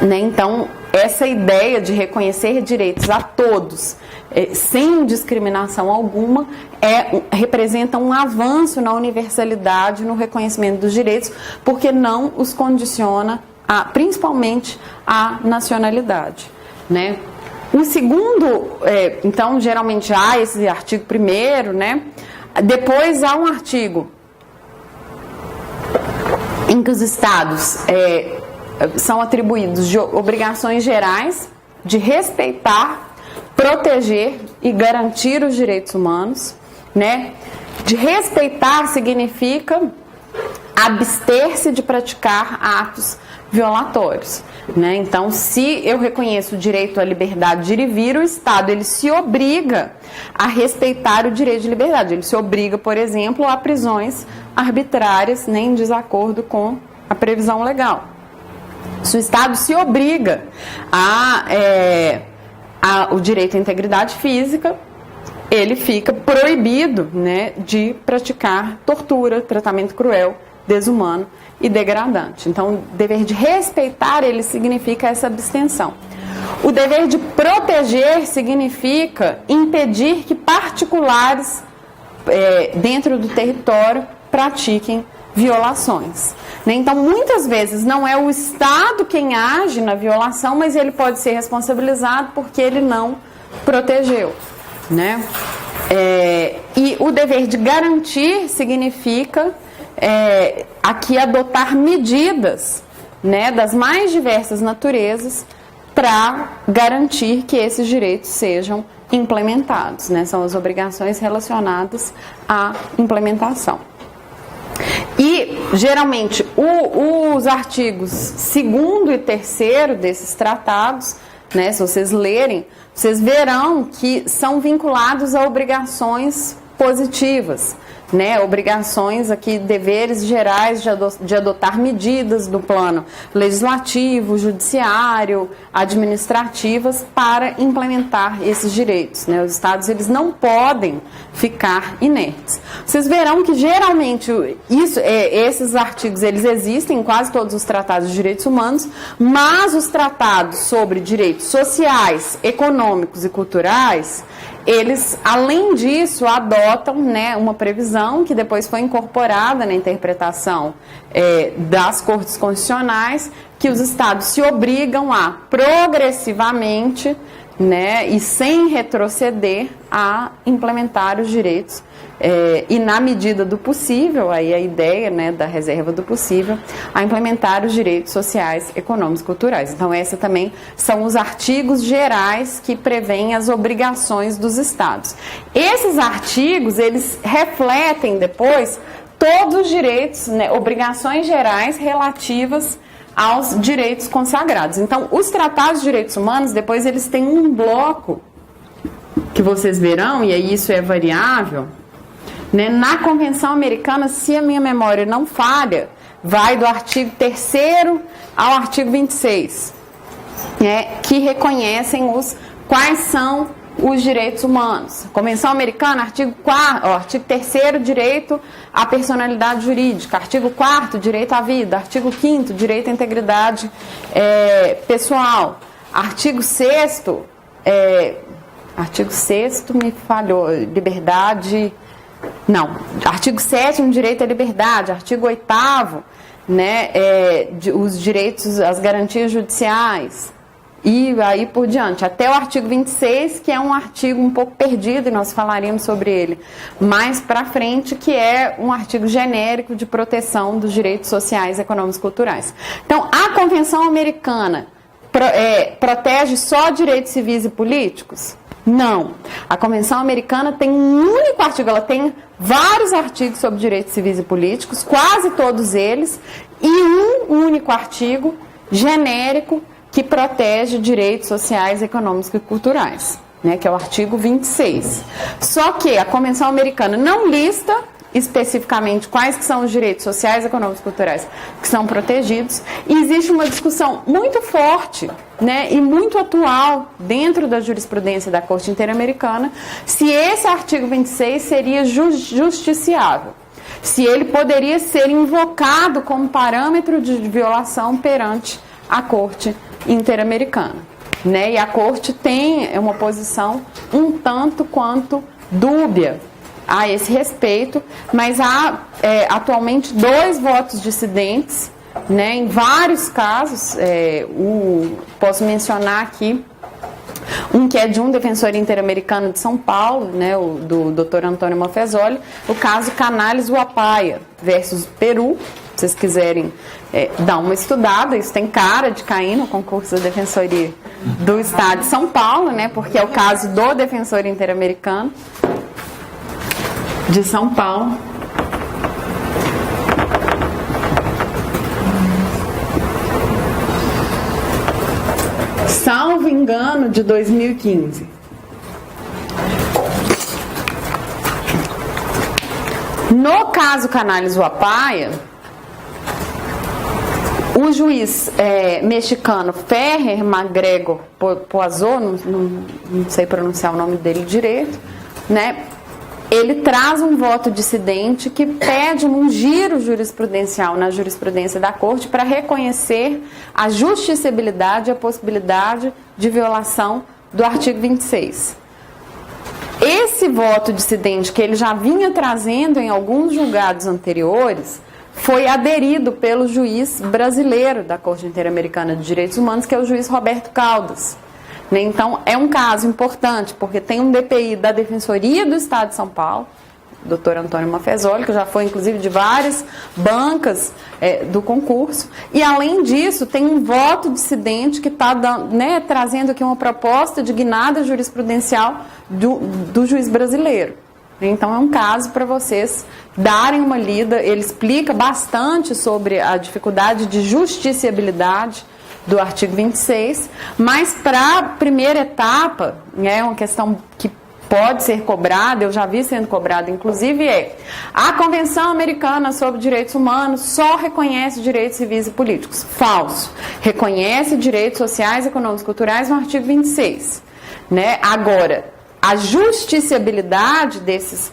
[SPEAKER 1] Né, então, essa ideia de reconhecer direitos a todos, sem discriminação alguma, representa um avanço na universalidade, no reconhecimento dos direitos, porque não os condiciona principalmente a nacionalidade, né? O segundo, então, geralmente há esse artigo primeiro, né? Depois há um artigo em que os estados são atribuídos de obrigações gerais de respeitar, proteger e garantir os direitos humanos, né? De respeitar significa abster-se de praticar atos violatórios, né? Então, se eu reconheço o direito à liberdade de ir e vir, o Estado ele se obriga a respeitar o direito de liberdade. Ele se obriga, por exemplo, a prisões arbitrárias, né, em desacordo com a previsão legal. Se o Estado se obriga o direito à integridade física, ele fica proibido, né, de praticar tortura, tratamento cruel, desumano e degradante. Então, o dever de respeitar, ele significa essa abstenção. O dever de proteger significa impedir que particulares dentro do território pratiquem violações. Então, muitas vezes, não é o Estado quem age na violação, mas ele pode ser responsabilizado porque ele não protegeu, né? E o dever de garantir significa aqui adotar medidas, né, das mais diversas naturezas para garantir que esses direitos sejam implementados, né? São as obrigações relacionadas à implementação. E, geralmente, os artigos 2º e 3º desses tratados, né, se vocês lerem, vocês verão que são vinculados a obrigações positivas, né, obrigações aqui, deveres gerais de adotar medidas do plano legislativo, judiciário, administrativas para implementar esses direitos, né? Os estados, eles não podem ficar inertes. Vocês verão que geralmente esses artigos, eles existem em quase todos os tratados de direitos humanos, mas os tratados sobre direitos sociais, econômicos e culturais, eles, além disso, adotam, né, uma previsão que depois foi incorporada na interpretação das cortes constitucionais, que os estados se obrigam a progressivamente, né, e sem retroceder, a implementar os direitos e na medida do possível, aí a ideia, né, da reserva do possível, a implementar os direitos sociais, econômicos e culturais. Então, esses também são os artigos gerais que prevêem as obrigações dos estados. Esses artigos, eles refletem depois todos os direitos, né, obrigações gerais relativas aos direitos consagrados. Então, os tratados de direitos humanos, depois eles têm um bloco que vocês verão, e aí isso é variável, né? Na Convenção Americana, se a minha memória não falha, vai do artigo 3º ao artigo 26, né, que reconhecem quais são os direitos humanos. Convenção Americana, artigo 3º, direito à personalidade jurídica, artigo 4º, direito à vida, artigo 5º, direito à integridade pessoal, artigo 6º, me falhou, liberdade... Não, artigo 7º, direito à liberdade, artigo 8º, né, os direitos, as garantias judiciais, e aí por diante, até o artigo 26, que é um artigo um pouco perdido, e nós falaríamos sobre ele mais para frente, que é um artigo genérico de proteção dos direitos sociais, econômicos e culturais. Então, a Convenção Americana protege só direitos civis e políticos? Não. A Convenção Americana tem um único artigo, ela tem vários artigos sobre direitos civis e políticos, quase todos eles, e um único artigo genérico que protege direitos sociais, econômicos e culturais, né, que é o artigo 26. Só que a Convenção Americana não lista especificamente quais que são os direitos sociais, econômicos e culturais que são protegidos, e existe uma discussão muito forte, né, e muito atual dentro da jurisprudência da Corte Interamericana se esse artigo 26 seria justiciável, se ele poderia ser invocado como parâmetro de violação perante a Corte Interamericana, né? E a Corte tem uma posição um tanto quanto dúbia a esse respeito, mas há atualmente 2 votos dissidentes, né, em vários casos. Posso mencionar aqui um que é de um defensor interamericano de São Paulo, né, do Dr. Antônio Mafezoli, o caso Canales Huapaia versus Peru. Se vocês quiserem dar uma estudada, isso tem cara de cair no concurso da Defensoria do Estado de São Paulo, né, porque é o caso do defensor interamericano de São Paulo. Salvo engano, de 2015. No caso Canales Huapaia, o juiz mexicano Ferrer MacGregor Poazzo, não sei pronunciar o nome dele direito, né? ele traz um voto dissidente que pede um giro jurisprudencial na jurisprudência da Corte para reconhecer a justiciabilidade e a possibilidade de violação do artigo 26. Esse voto dissidente que ele já vinha trazendo em alguns julgados anteriores foi aderido pelo juiz brasileiro da Corte Interamericana de Direitos Humanos, que é o juiz Roberto Caldas. Então, é um caso importante, porque tem um DPI da Defensoria do Estado de São Paulo, doutor Antônio Mafezoli, que já foi, inclusive, de várias bancas do concurso, e, além disso, tem um voto dissidente que está trazendo aqui uma proposta de guinada jurisprudencial do juiz brasileiro. Então, é um caso para vocês darem uma lida. Ele explica bastante sobre a dificuldade de justiciabilidade do artigo 26, mas para a primeira etapa, uma questão que pode ser cobrada, eu já vi sendo cobrada, inclusive, a Convenção Americana sobre Direitos Humanos só reconhece direitos civis e políticos. Falso. Reconhece direitos sociais, econômicos e culturais no artigo 26. Agora, a justiciabilidade desses,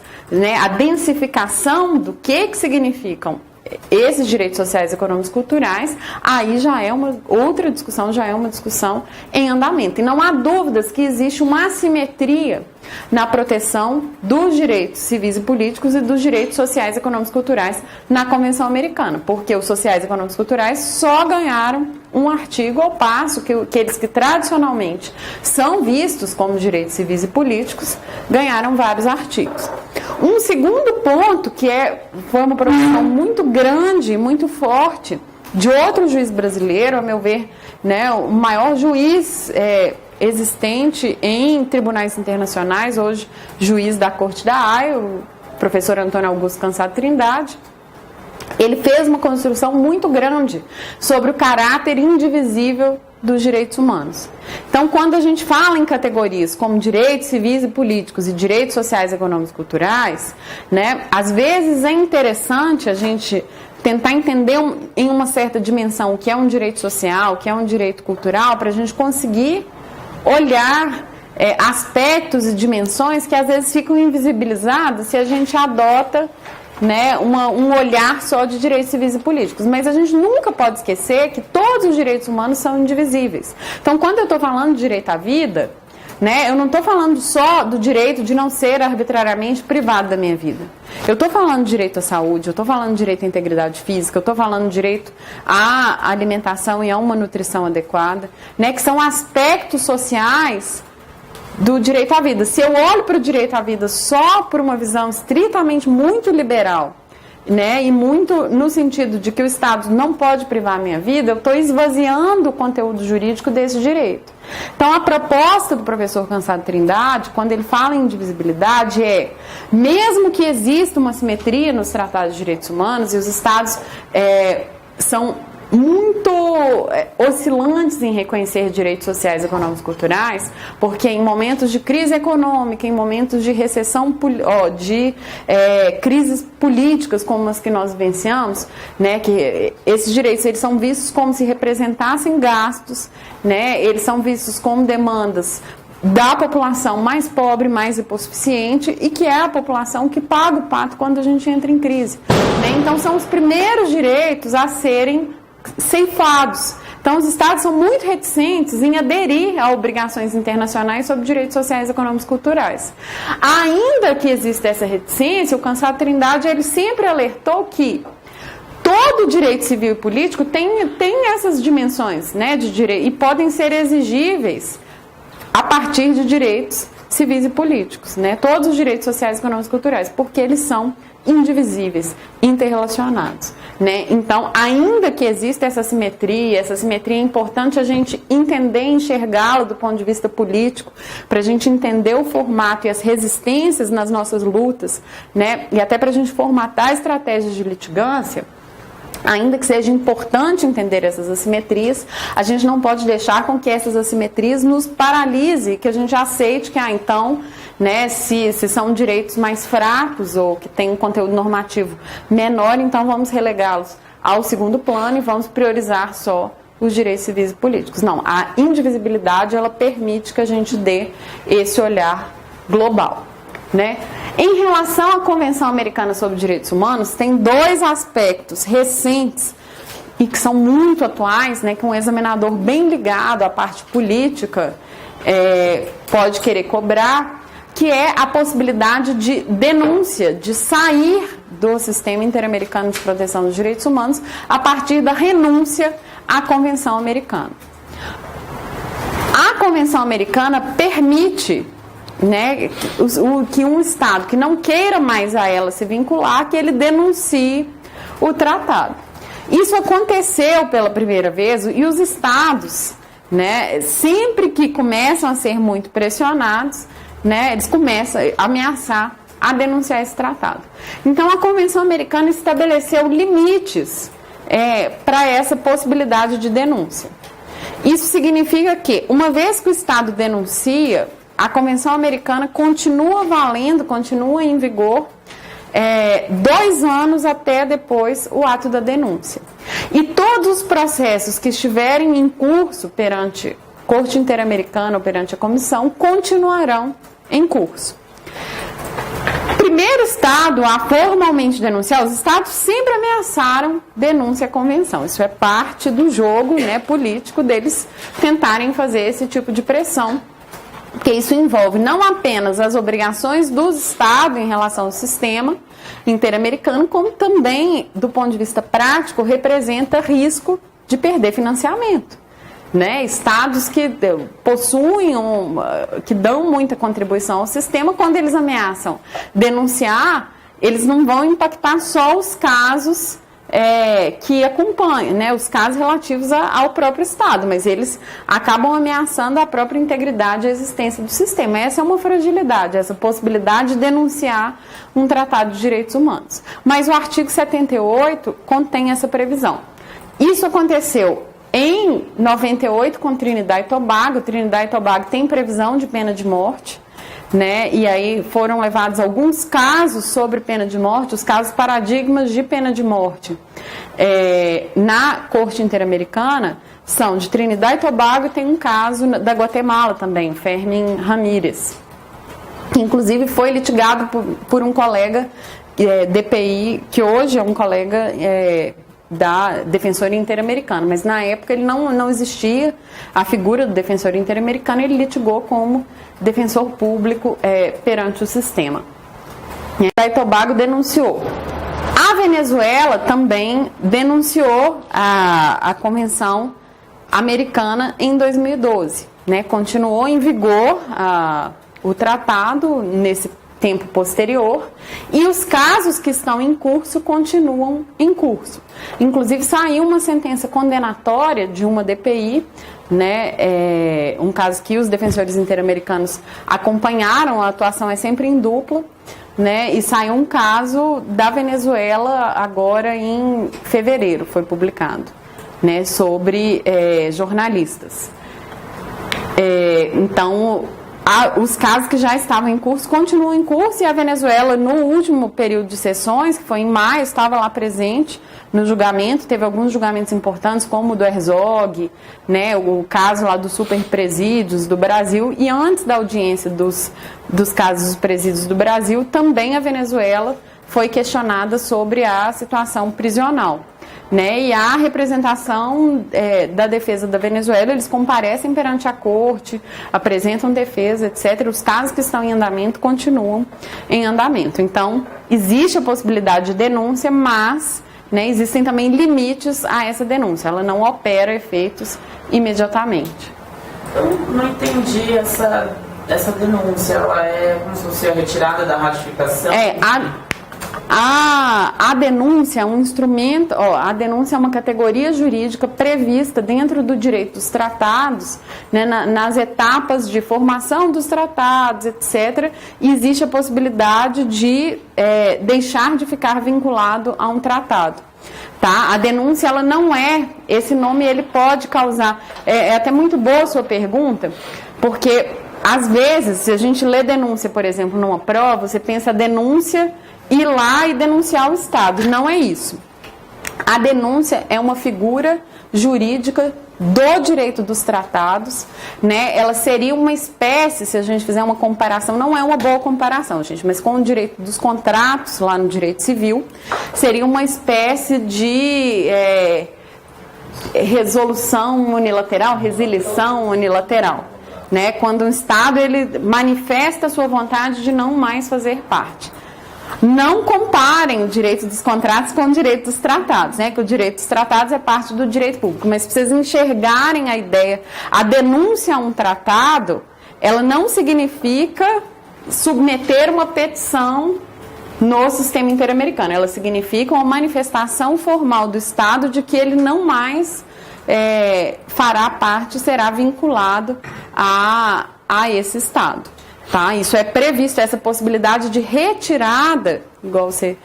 [SPEAKER 1] a densificação do que significam esses direitos sociais, econômicos e culturais, aí já é uma outra discussão, já é uma discussão em andamento. E não há dúvidas que existe uma assimetria na proteção dos direitos civis e políticos e dos direitos sociais, econômicos e culturais na Convenção Americana, porque os sociais, econômicos e culturais só ganharam um artigo, ao passo que aqueles que tradicionalmente são vistos como direitos civis e políticos ganharam vários artigos. Um segundo ponto, que foi uma produção muito grande, muito forte, de outro juiz brasileiro, a meu ver, o maior juiz existente em tribunais internacionais, hoje juiz da Corte da Haia, o professor Antônio Augusto Cansado Trindade. Ele fez uma construção muito grande sobre o caráter indivisível dos direitos humanos. Então, quando a gente fala em categorias como direitos civis e políticos e direitos sociais, econômicos e culturais, às vezes é interessante a gente tentar entender em uma certa dimensão o que é um direito social, o que é um direito cultural, para a gente conseguir olhar aspectos e dimensões que às vezes ficam invisibilizados se a gente adota um olhar só de direitos civis e políticos. Mas a gente nunca pode esquecer que todos os direitos humanos são indivisíveis. Então, quando eu estou falando de direito à vida, eu não estou falando só do direito de não ser arbitrariamente privado da minha vida. Eu estou falando de direito à saúde, eu estou falando de direito à integridade física, eu estou falando de direito à alimentação e a uma nutrição adequada, que são aspectos sociais do direito à vida. Se eu olho para o direito à vida só por uma visão estritamente muito liberal, e muito no sentido de que o Estado não pode privar a minha vida, eu estou esvaziando o conteúdo jurídico desse direito. Então, a proposta do professor Cansado Trindade, quando ele fala em indivisibilidade, mesmo que exista uma simetria nos tratados de direitos humanos, e os Estados são muito oscilantes em reconhecer direitos sociais, econômicos e culturais, porque em momentos de crise econômica, em momentos de recessão, de crises políticas como as que nós vivenciamos, que esses direitos eles são vistos como se representassem gastos, eles são vistos como demandas da população mais pobre, mais hipossuficiente, e que é a população que paga o pato quando a gente entra em crise. Então, são os primeiros direitos a serem ceifados. Então, os Estados são muito reticentes em aderir a obrigações internacionais sobre direitos sociais, econômicos e culturais. Ainda que exista essa reticência, o Cansado Trindade ele sempre alertou que todo direito civil e político tem essas dimensões de direito, e podem ser exigíveis a partir de direitos civis e políticos. Todos os direitos sociais, econômicos e culturais, porque eles são indivisíveis, interrelacionados. Então, ainda que exista essa simetria é importante a gente entender e enxergá-la do ponto de vista político, para a gente entender o formato e as resistências nas nossas lutas, e até para a gente formatar estratégias de litigância. Ainda que seja importante entender essas assimetrias, a gente não pode deixar com que essas assimetrias nos paralise, que a gente aceite que, então, se são direitos mais fracos ou que têm um conteúdo normativo menor, então vamos relegá-los ao segundo plano e vamos priorizar só os direitos civis e políticos. Não, a indivisibilidade, ela permite que a gente dê esse olhar global. Em relação à Convenção Americana sobre Direitos Humanos, tem dois aspectos recentes e que são muito atuais, né, que um examinador bem ligado à parte política pode querer cobrar, que é a possibilidade de denúncia, de sair do Sistema Interamericano de Proteção dos Direitos Humanos a partir da renúncia à Convenção Americana. A Convenção Americana permite, né, que um Estado que não queira mais a ela se vincular, que ele denuncie o tratado. Isso aconteceu pela primeira vez e os Estados, né, sempre que começam a ser muito pressionados, né, eles começam a ameaçar a denunciar esse tratado. Então, a Convenção Americana estabeleceu limites para essa possibilidade de denúncia. Isso significa que, uma vez que o Estado denuncia, a Convenção Americana continua valendo, continua em vigor 2 anos até depois o ato da denúncia. E todos os processos que estiverem em curso perante a Corte Interamericana ou perante a Comissão continuarão em curso. Primeiro Estado a formalmente denunciar, os Estados sempre ameaçaram denúncia à Convenção. Isso é parte do jogo, né, político deles tentarem fazer esse tipo de pressão, porque isso envolve não apenas as obrigações dos Estados em relação ao sistema interamericano, como também, do ponto de vista prático, representa risco de perder financiamento. Né? Estados que possuem, que dão muita contribuição ao sistema, quando eles ameaçam denunciar, eles não vão impactar só os casos que acompanham, né? Os casos relativos ao próprio Estado, mas eles acabam ameaçando a própria integridade e a existência do sistema. Essa é uma fragilidade, essa possibilidade de denunciar um tratado de direitos humanos. Mas o artigo 78 contém essa previsão. Isso aconteceu em 98 com Trinidad e Tobago. Trinidad e Tobago tem previsão de pena de morte, né? E aí foram levados alguns casos sobre pena de morte, os casos paradigmas de pena de morte na Corte Interamericana são de Trinidad e Tobago, e tem um caso da Guatemala também, Fermin Ramírez, que inclusive foi litigado por um colega DPI, que hoje é um colega da Defensoria Interamericana, mas na época ele não existia a figura do Defensor Interamericano, ele litigou como defensor público perante o sistema. E Tobago denunciou. A Venezuela também denunciou a Convenção Americana em 2012, né? Continuou em vigor o tratado nesse tempo posterior, e os casos que estão em curso continuam em curso. Inclusive saiu uma sentença condenatória de uma DPI, né, um caso que os defensores interamericanos acompanharam, a atuação é sempre em dupla, né, e saiu um caso da Venezuela agora em fevereiro, foi publicado, né, sobre jornalistas. Então, os casos que já estavam em curso continuam em curso, e a Venezuela, no último período de sessões, que foi em maio, estava lá presente no julgamento. Teve alguns julgamentos importantes, como o do Herzog, né, o caso lá dos superpresídios do Brasil, e antes da audiência dos casos dos presídios do Brasil, também a Venezuela foi questionada sobre a situação prisional. Né, e a representação da defesa da Venezuela, eles comparecem perante a corte, apresentam defesa, etc. Os casos que estão em andamento continuam em andamento. Então, existe a possibilidade de denúncia, mas, né, existem também limites a essa denúncia. Ela não opera efeitos imediatamente.
[SPEAKER 2] Eu não entendi essa denúncia. Ela é como se fosse a retirada da ratificação?
[SPEAKER 1] A denúncia é um instrumento, a denúncia é uma categoria jurídica prevista dentro do direito dos tratados, né, nas etapas de formação dos tratados, etc. E existe a possibilidade de deixar de ficar vinculado a um tratado. Tá? A denúncia, ela não é, esse nome ele pode causar, é até muito boa a sua pergunta, porque às vezes, se a gente lê denúncia, por exemplo, numa prova, você pensa denúncia, ir lá e denunciar o Estado. Não é isso. A denúncia é uma figura jurídica do direito dos tratados, né? Ela seria uma espécie, se a gente fizer uma comparação, não é uma boa comparação, gente, mas com o direito dos contratos lá no direito civil, seria uma espécie de resolução unilateral, resilição unilateral, né? Quando um Estado ele manifesta a sua vontade de não mais fazer parte. Não comparem o direito dos contratos com o direito dos tratados, né? Que o direito dos tratados é parte do direito público, mas para vocês enxergarem a ideia, a denúncia a um tratado, ela não significa submeter uma petição no sistema interamericano, ela significa uma manifestação formal do Estado de que ele não mais fará parte, será vinculado a esse Estado. Tá? Isso é previsto, essa possibilidade de retirada, igual você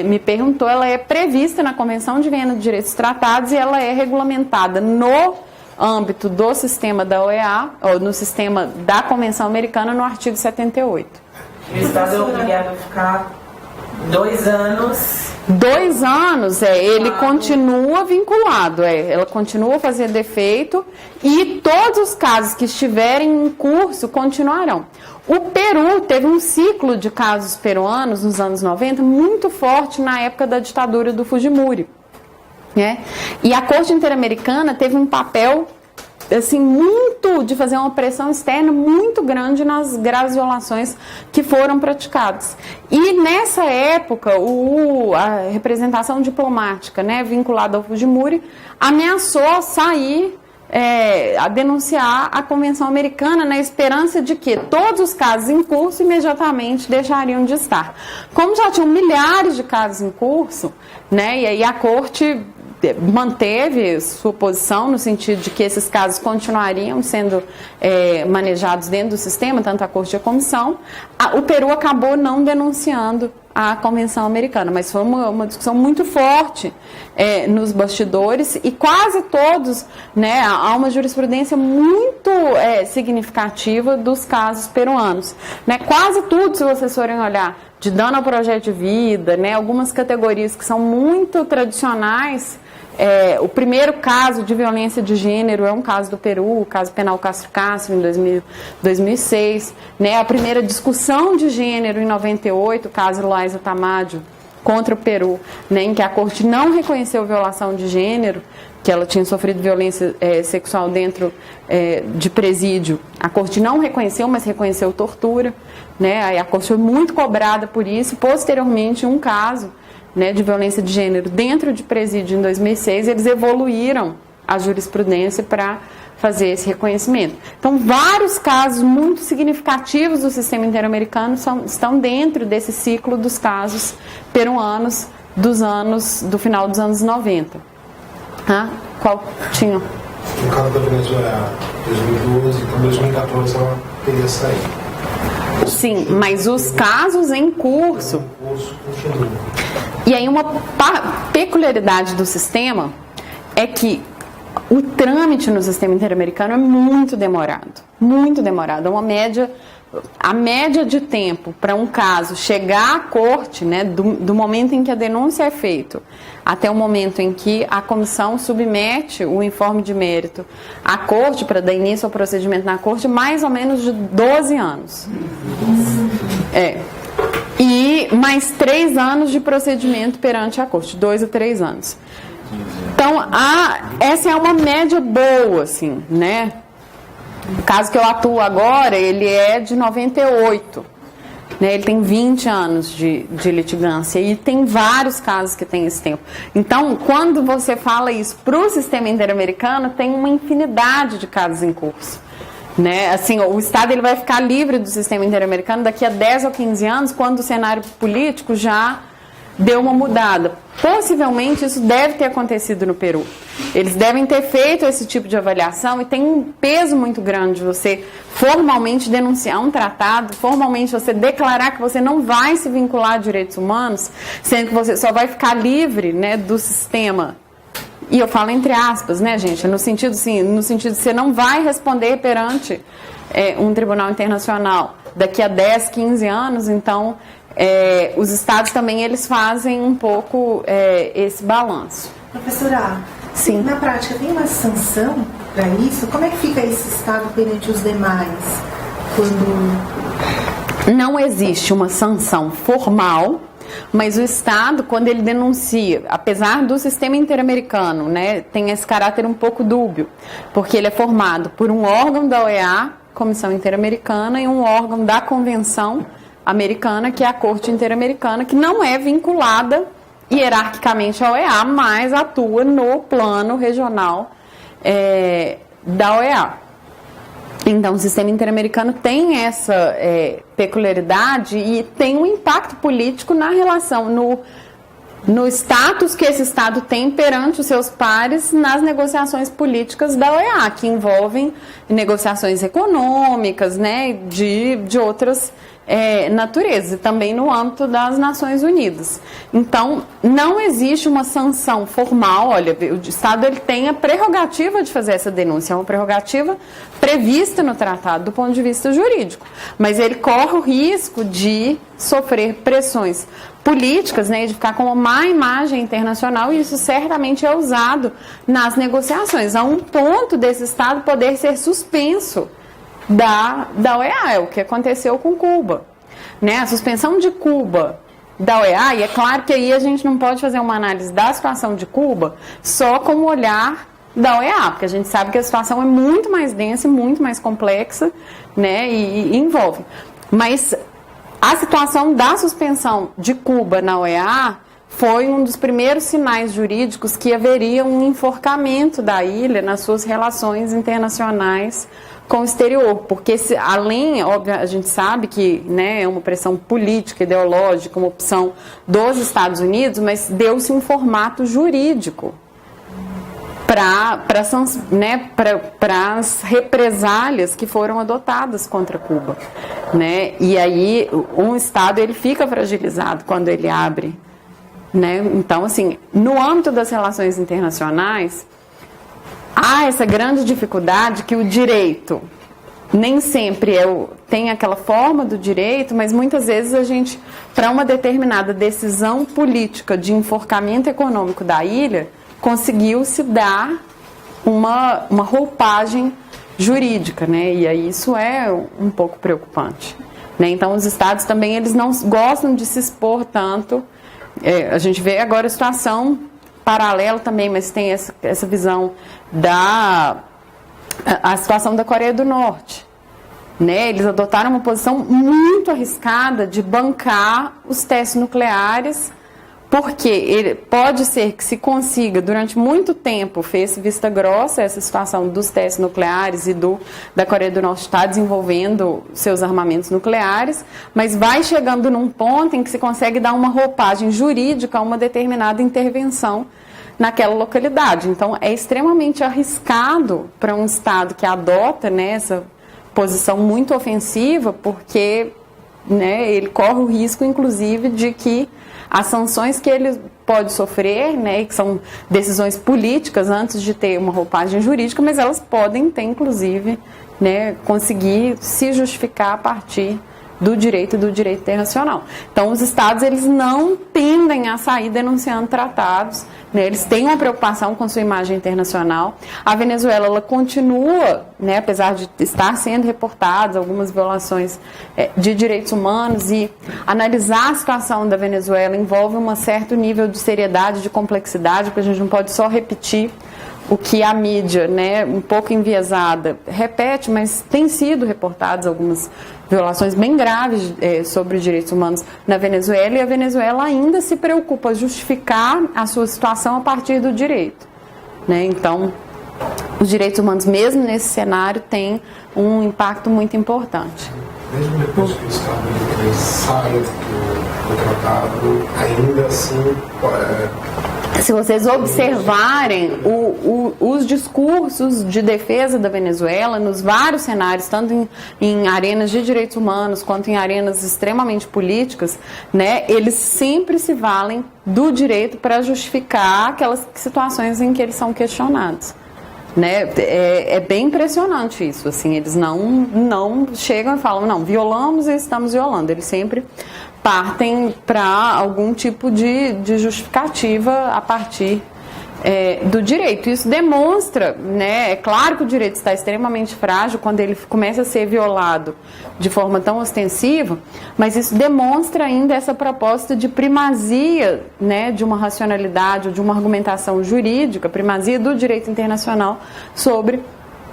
[SPEAKER 1] me perguntou, ela é prevista na Convenção de Viena de Direitos Tratados e ela é regulamentada no âmbito do sistema da OEA, ou no sistema da Convenção Americana, no artigo 78.
[SPEAKER 2] O Estado é obrigado a ficar 2 anos...
[SPEAKER 1] 2 anos, ele continua vinculado, ela continua fazendo efeito e todos os casos que estiverem em curso continuarão. O Peru teve um ciclo de casos peruanos nos anos 90 muito forte na época da ditadura do Fujimori, né? E a Corte Interamericana teve um papel assim, muito, de fazer uma pressão externa muito grande nas graves violações que foram praticadas. E nessa época, a representação diplomática, né, vinculada ao Fujimori, ameaçou sair a denunciar a Convenção Americana na esperança de que todos os casos em curso imediatamente deixariam de estar. Como já tinham milhares de casos em curso, né, e aí a Corte manteve sua posição no sentido de que esses casos continuariam sendo manejados dentro do sistema, tanto a Corte e a Comissão, o Peru acabou não denunciando a Convenção Americana, mas foi uma discussão muito forte nos bastidores e quase todos, né, há uma jurisprudência muito significativa dos casos peruanos, né, quase tudo, se vocês forem olhar, de dano ao projeto de vida, né, algumas categorias que são muito tradicionais. O primeiro caso de violência de gênero é um caso do Peru, o caso penal Castro Castro, em 2006. Né? A primeira discussão de gênero, em 98, o caso Laísa Tamayo contra o Peru, né, em que a Corte não reconheceu violação de gênero, que ela tinha sofrido violência sexual dentro de presídio. A Corte não reconheceu, mas reconheceu tortura. Né? Aí a Corte foi muito cobrada por isso. Posteriormente, um caso, né, de violência de gênero dentro de presídio em 2006, eles evoluíram a jurisprudência para fazer esse reconhecimento. Então, vários casos muito significativos do sistema interamericano estão dentro desse ciclo dos casos peruanos do final dos anos 90. Qual tinha?
[SPEAKER 3] No caso da Venezuela, 2012, então 2014 ela teria saído.
[SPEAKER 1] Sim, mas os casos em curso
[SPEAKER 3] continuam.
[SPEAKER 1] E aí uma peculiaridade do sistema é que o trâmite no sistema interamericano é muito demorado. Muito demorado. A média de tempo para um caso chegar à corte, né, do momento em que a denúncia é feita até o momento em que a comissão submete o informe de mérito à corte para dar início ao procedimento na corte, mais ou menos de 12 anos. E mais 3 anos de procedimento perante a corte, 2 a 3 anos. Então, essa é uma média boa, assim, né? O caso que eu atuo agora, ele é de 98, né? Ele tem 20 anos de litigância e tem vários casos que tem esse tempo. Então, quando você fala isso para o sistema interamericano, tem uma infinidade de casos em curso. Né? Assim, o Estado ele vai ficar livre do sistema interamericano daqui a 10 ou 15 anos, quando o cenário político já deu uma mudada. Possivelmente isso deve ter acontecido no Peru. Eles devem ter feito esse tipo de avaliação e tem um peso muito grande você formalmente denunciar um tratado, formalmente você declarar que você não vai se vincular a direitos humanos, sendo que você só vai ficar livre, né, do sistema. E eu falo entre aspas, né, gente? No sentido de você não vai responder perante um tribunal internacional daqui a 10, 15 anos. Então, os estados também eles fazem um pouco esse balanço.
[SPEAKER 4] Professora,
[SPEAKER 1] Sim.
[SPEAKER 4] Na prática, tem uma sanção para isso? Como é que fica esse Estado perante os demais?
[SPEAKER 1] Não existe uma sanção formal, mas o Estado, quando ele denuncia, apesar do sistema interamericano, né, tem esse caráter um pouco dúbio, porque ele é formado por um órgão da OEA, Comissão Interamericana, e um órgão da Convenção Americana, que é a Corte Interamericana, que não é vinculada hierarquicamente à OEA, mas atua no plano regional da OEA. Então, o sistema interamericano tem essa peculiaridade e tem um impacto político na relação, no status que esse Estado tem perante os seus pares nas negociações políticas da OEA, que envolvem negociações econômicas, né, de outras naturezas, e também no âmbito das Nações Unidas. Então, não existe uma sanção formal. Olha, o Estado ele tem a prerrogativa de fazer essa denúncia, é uma prerrogativa prevista no tratado do ponto de vista jurídico, mas ele corre o risco de sofrer pressões políticas, né, de ficar com uma má imagem internacional, e isso certamente é usado nas negociações, a um ponto desse Estado poder ser suspenso da OEA, é o que aconteceu com Cuba, né? A suspensão de Cuba da OEA, e é claro que aí a gente não pode fazer uma análise da situação de Cuba só com o olhar da OEA, porque a gente sabe que a situação é muito mais densa e muito mais complexa, né? E envolve. Mas a situação da suspensão de Cuba na OEA foi um dos primeiros sinais jurídicos que haveria um enforcamento da ilha nas suas relações internacionais com o exterior, porque além, óbvio, a gente sabe que, né, é uma pressão política, ideológica, uma opção dos Estados Unidos, mas deu-se um formato jurídico para as represálias que foram adotadas contra Cuba, né? E aí um Estado ele fica fragilizado quando ele abre, né? Então, assim, no âmbito das relações internacionais, há essa grande dificuldade que o direito nem sempre tem aquela forma do direito, mas muitas vezes a gente, para uma determinada decisão política de enforcamento econômico da ilha, conseguiu-se dar uma roupagem jurídica, né? E aí isso é um pouco preocupante, né? Então os estados também eles não gostam de se expor tanto. A gente vê agora a situação paralela também, mas tem essa visão a situação da Coreia do Norte, né? Eles adotaram uma posição muito arriscada de bancar os testes nucleares, porque pode ser que se consiga, durante muito tempo, fez vista grossa essa situação dos testes nucleares e da Coreia do Norte estar desenvolvendo seus armamentos nucleares, mas vai chegando num ponto em que se consegue dar uma roupagem jurídica a uma determinada intervenção naquela localidade. Então, é extremamente arriscado para um Estado que adota, né, essa posição muito ofensiva, porque, né, ele corre o risco, inclusive, de que as sanções que ele pode sofrer, né, que são decisões políticas antes de ter uma roupagem jurídica, mas elas podem ter, inclusive, né, conseguir se justificar a partir do direito internacional. Então, os estados eles não tendem a sair denunciando tratados, né? Eles têm uma preocupação com sua imagem internacional. A Venezuela ela continua, né, apesar de estar sendo reportadas algumas violações de direitos humanos, e analisar a situação da Venezuela envolve um certo nível de seriedade, de complexidade, porque a gente não pode só repetir o que a mídia, né, um pouco enviesada, repete, mas tem sido reportadas algumas violações bem graves sobre os direitos humanos na Venezuela, e a Venezuela ainda se preocupa em justificar a sua situação a partir do direito, né? Então, os direitos humanos, mesmo nesse cenário, têm um impacto muito importante.
[SPEAKER 3] Mesmo depois que o Estado saia do tratado, ainda assim...
[SPEAKER 1] Se vocês observarem os discursos de defesa da Venezuela nos vários cenários, tanto em arenas de direitos humanos quanto em arenas extremamente políticas, né, eles sempre se valem do direito para justificar aquelas situações em que eles são questionados, né? É bem impressionante isso, assim, eles não chegam e falam, não, violamos e estamos violando, eles sempre partem para algum tipo de justificativa a partir do direito. Isso demonstra, né, é claro que o direito está extremamente frágil quando ele começa a ser violado de forma tão ostensiva, mas isso demonstra ainda essa proposta de primazia, né, de uma racionalidade ou de uma argumentação jurídica, primazia do direito internacional sobre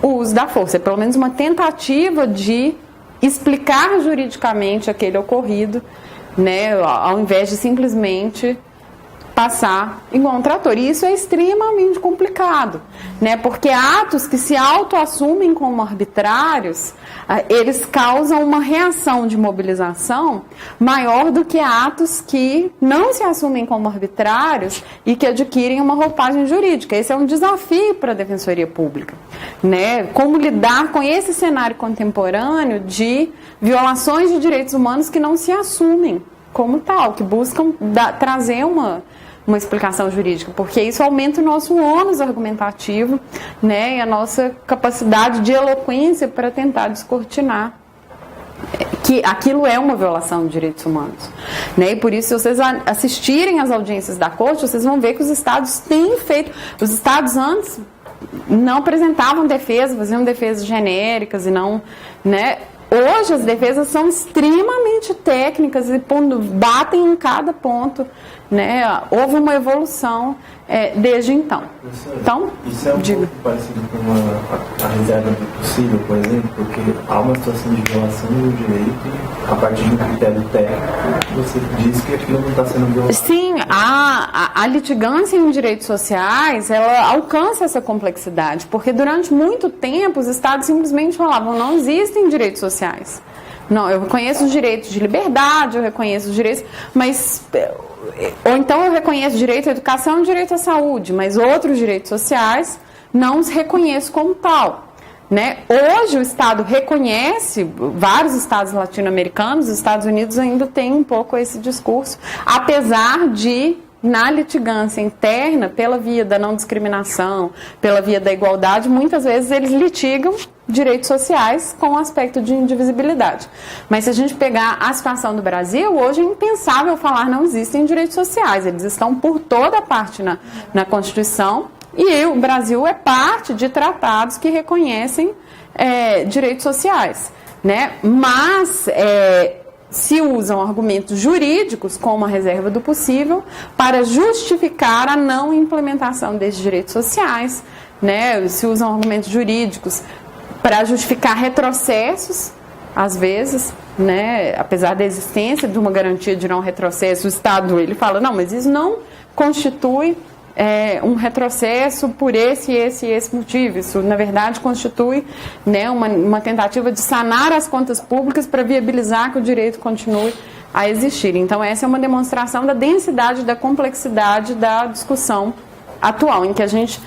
[SPEAKER 1] o uso da força. É pelo menos uma tentativa de explicar juridicamente aquele ocorrido, né, ao invés de simplesmente passar igual um trator. E isso é extremamente complicado, né? Porque atos que se autoassumem como arbitrários, eles causam uma reação de mobilização maior do que atos que não se assumem como arbitrários e que adquirem uma roupagem jurídica. Esse é um desafio para a Defensoria Pública, né? Como lidar com esse cenário contemporâneo de violações de direitos humanos que não se assumem como tal, que buscam trazer uma explicação jurídica, porque isso aumenta o nosso ônus argumentativo, né, e a nossa capacidade de eloquência para tentar descortinar que aquilo é uma violação de direitos humanos, né? E por isso, se vocês assistirem às audiências da Corte, vocês vão ver que os estados têm feito. Os estados antes não apresentavam defesa, faziam defesas genéricas e não, né? Hoje as defesas são extremamente técnicas e batem em cada ponto, né? Houve uma evolução desde então.
[SPEAKER 5] Isso é um pouco parecido com a reserva do possível, por exemplo, porque há uma situação de violação do direito, a partir de um critério técnico, você diz que aquilo não está sendo violado.
[SPEAKER 1] Sim, a litigância em direitos sociais, ela alcança essa complexidade, porque durante muito tempo os estados simplesmente falavam, não existem direitos sociais. Não, eu reconheço os direitos de liberdade, eu reconheço os direitos, mas... Ou então eu reconheço direito à educação e direito à saúde, mas outros direitos sociais não os reconheço como tal, né? Hoje o Estado reconhece, vários estados latino-americanos, os Estados Unidos ainda tem um pouco esse discurso, apesar de, na litigância interna, pela via da não discriminação, pela via da igualdade, muitas vezes eles litigam direitos sociais com o aspecto de indivisibilidade. Mas se a gente pegar a situação do Brasil, hoje é impensável falar não existem direitos sociais, eles estão por toda parte na Constituição, e o Brasil é parte de tratados que reconhecem direitos sociais, né? Mas se usam argumentos jurídicos, como a reserva do possível, para justificar a não implementação desses direitos sociais, né? Se usam argumentos jurídicos para justificar retrocessos, às vezes, né? Apesar da existência de uma garantia de não retrocesso, o Estado ele fala, não, mas isso não constitui um retrocesso por esse motivo. Isso, na verdade, constitui, né, uma tentativa de sanar as contas públicas para viabilizar que o direito continue a existir. Então, essa é uma demonstração da densidade, da complexidade da discussão atual, em que a gente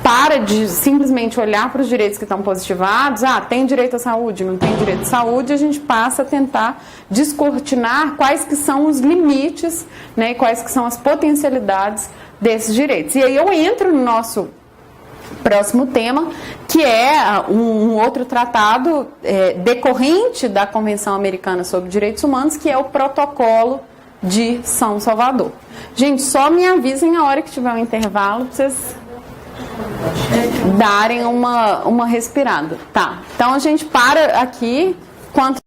[SPEAKER 1] para de simplesmente olhar para os direitos que estão positivados, tem direito à saúde, não tem direito à saúde, a gente passa a tentar descortinar quais que são os limites, né, e quais que são as potencialidades desses direitos. E aí eu entro no nosso próximo tema, que é um outro tratado decorrente da Convenção Americana sobre Direitos Humanos, que é o Protocolo de São Salvador. Gente, só me avisem a hora que tiver um intervalo para vocês darem uma respirada. Tá, então a gente para aqui. Quanto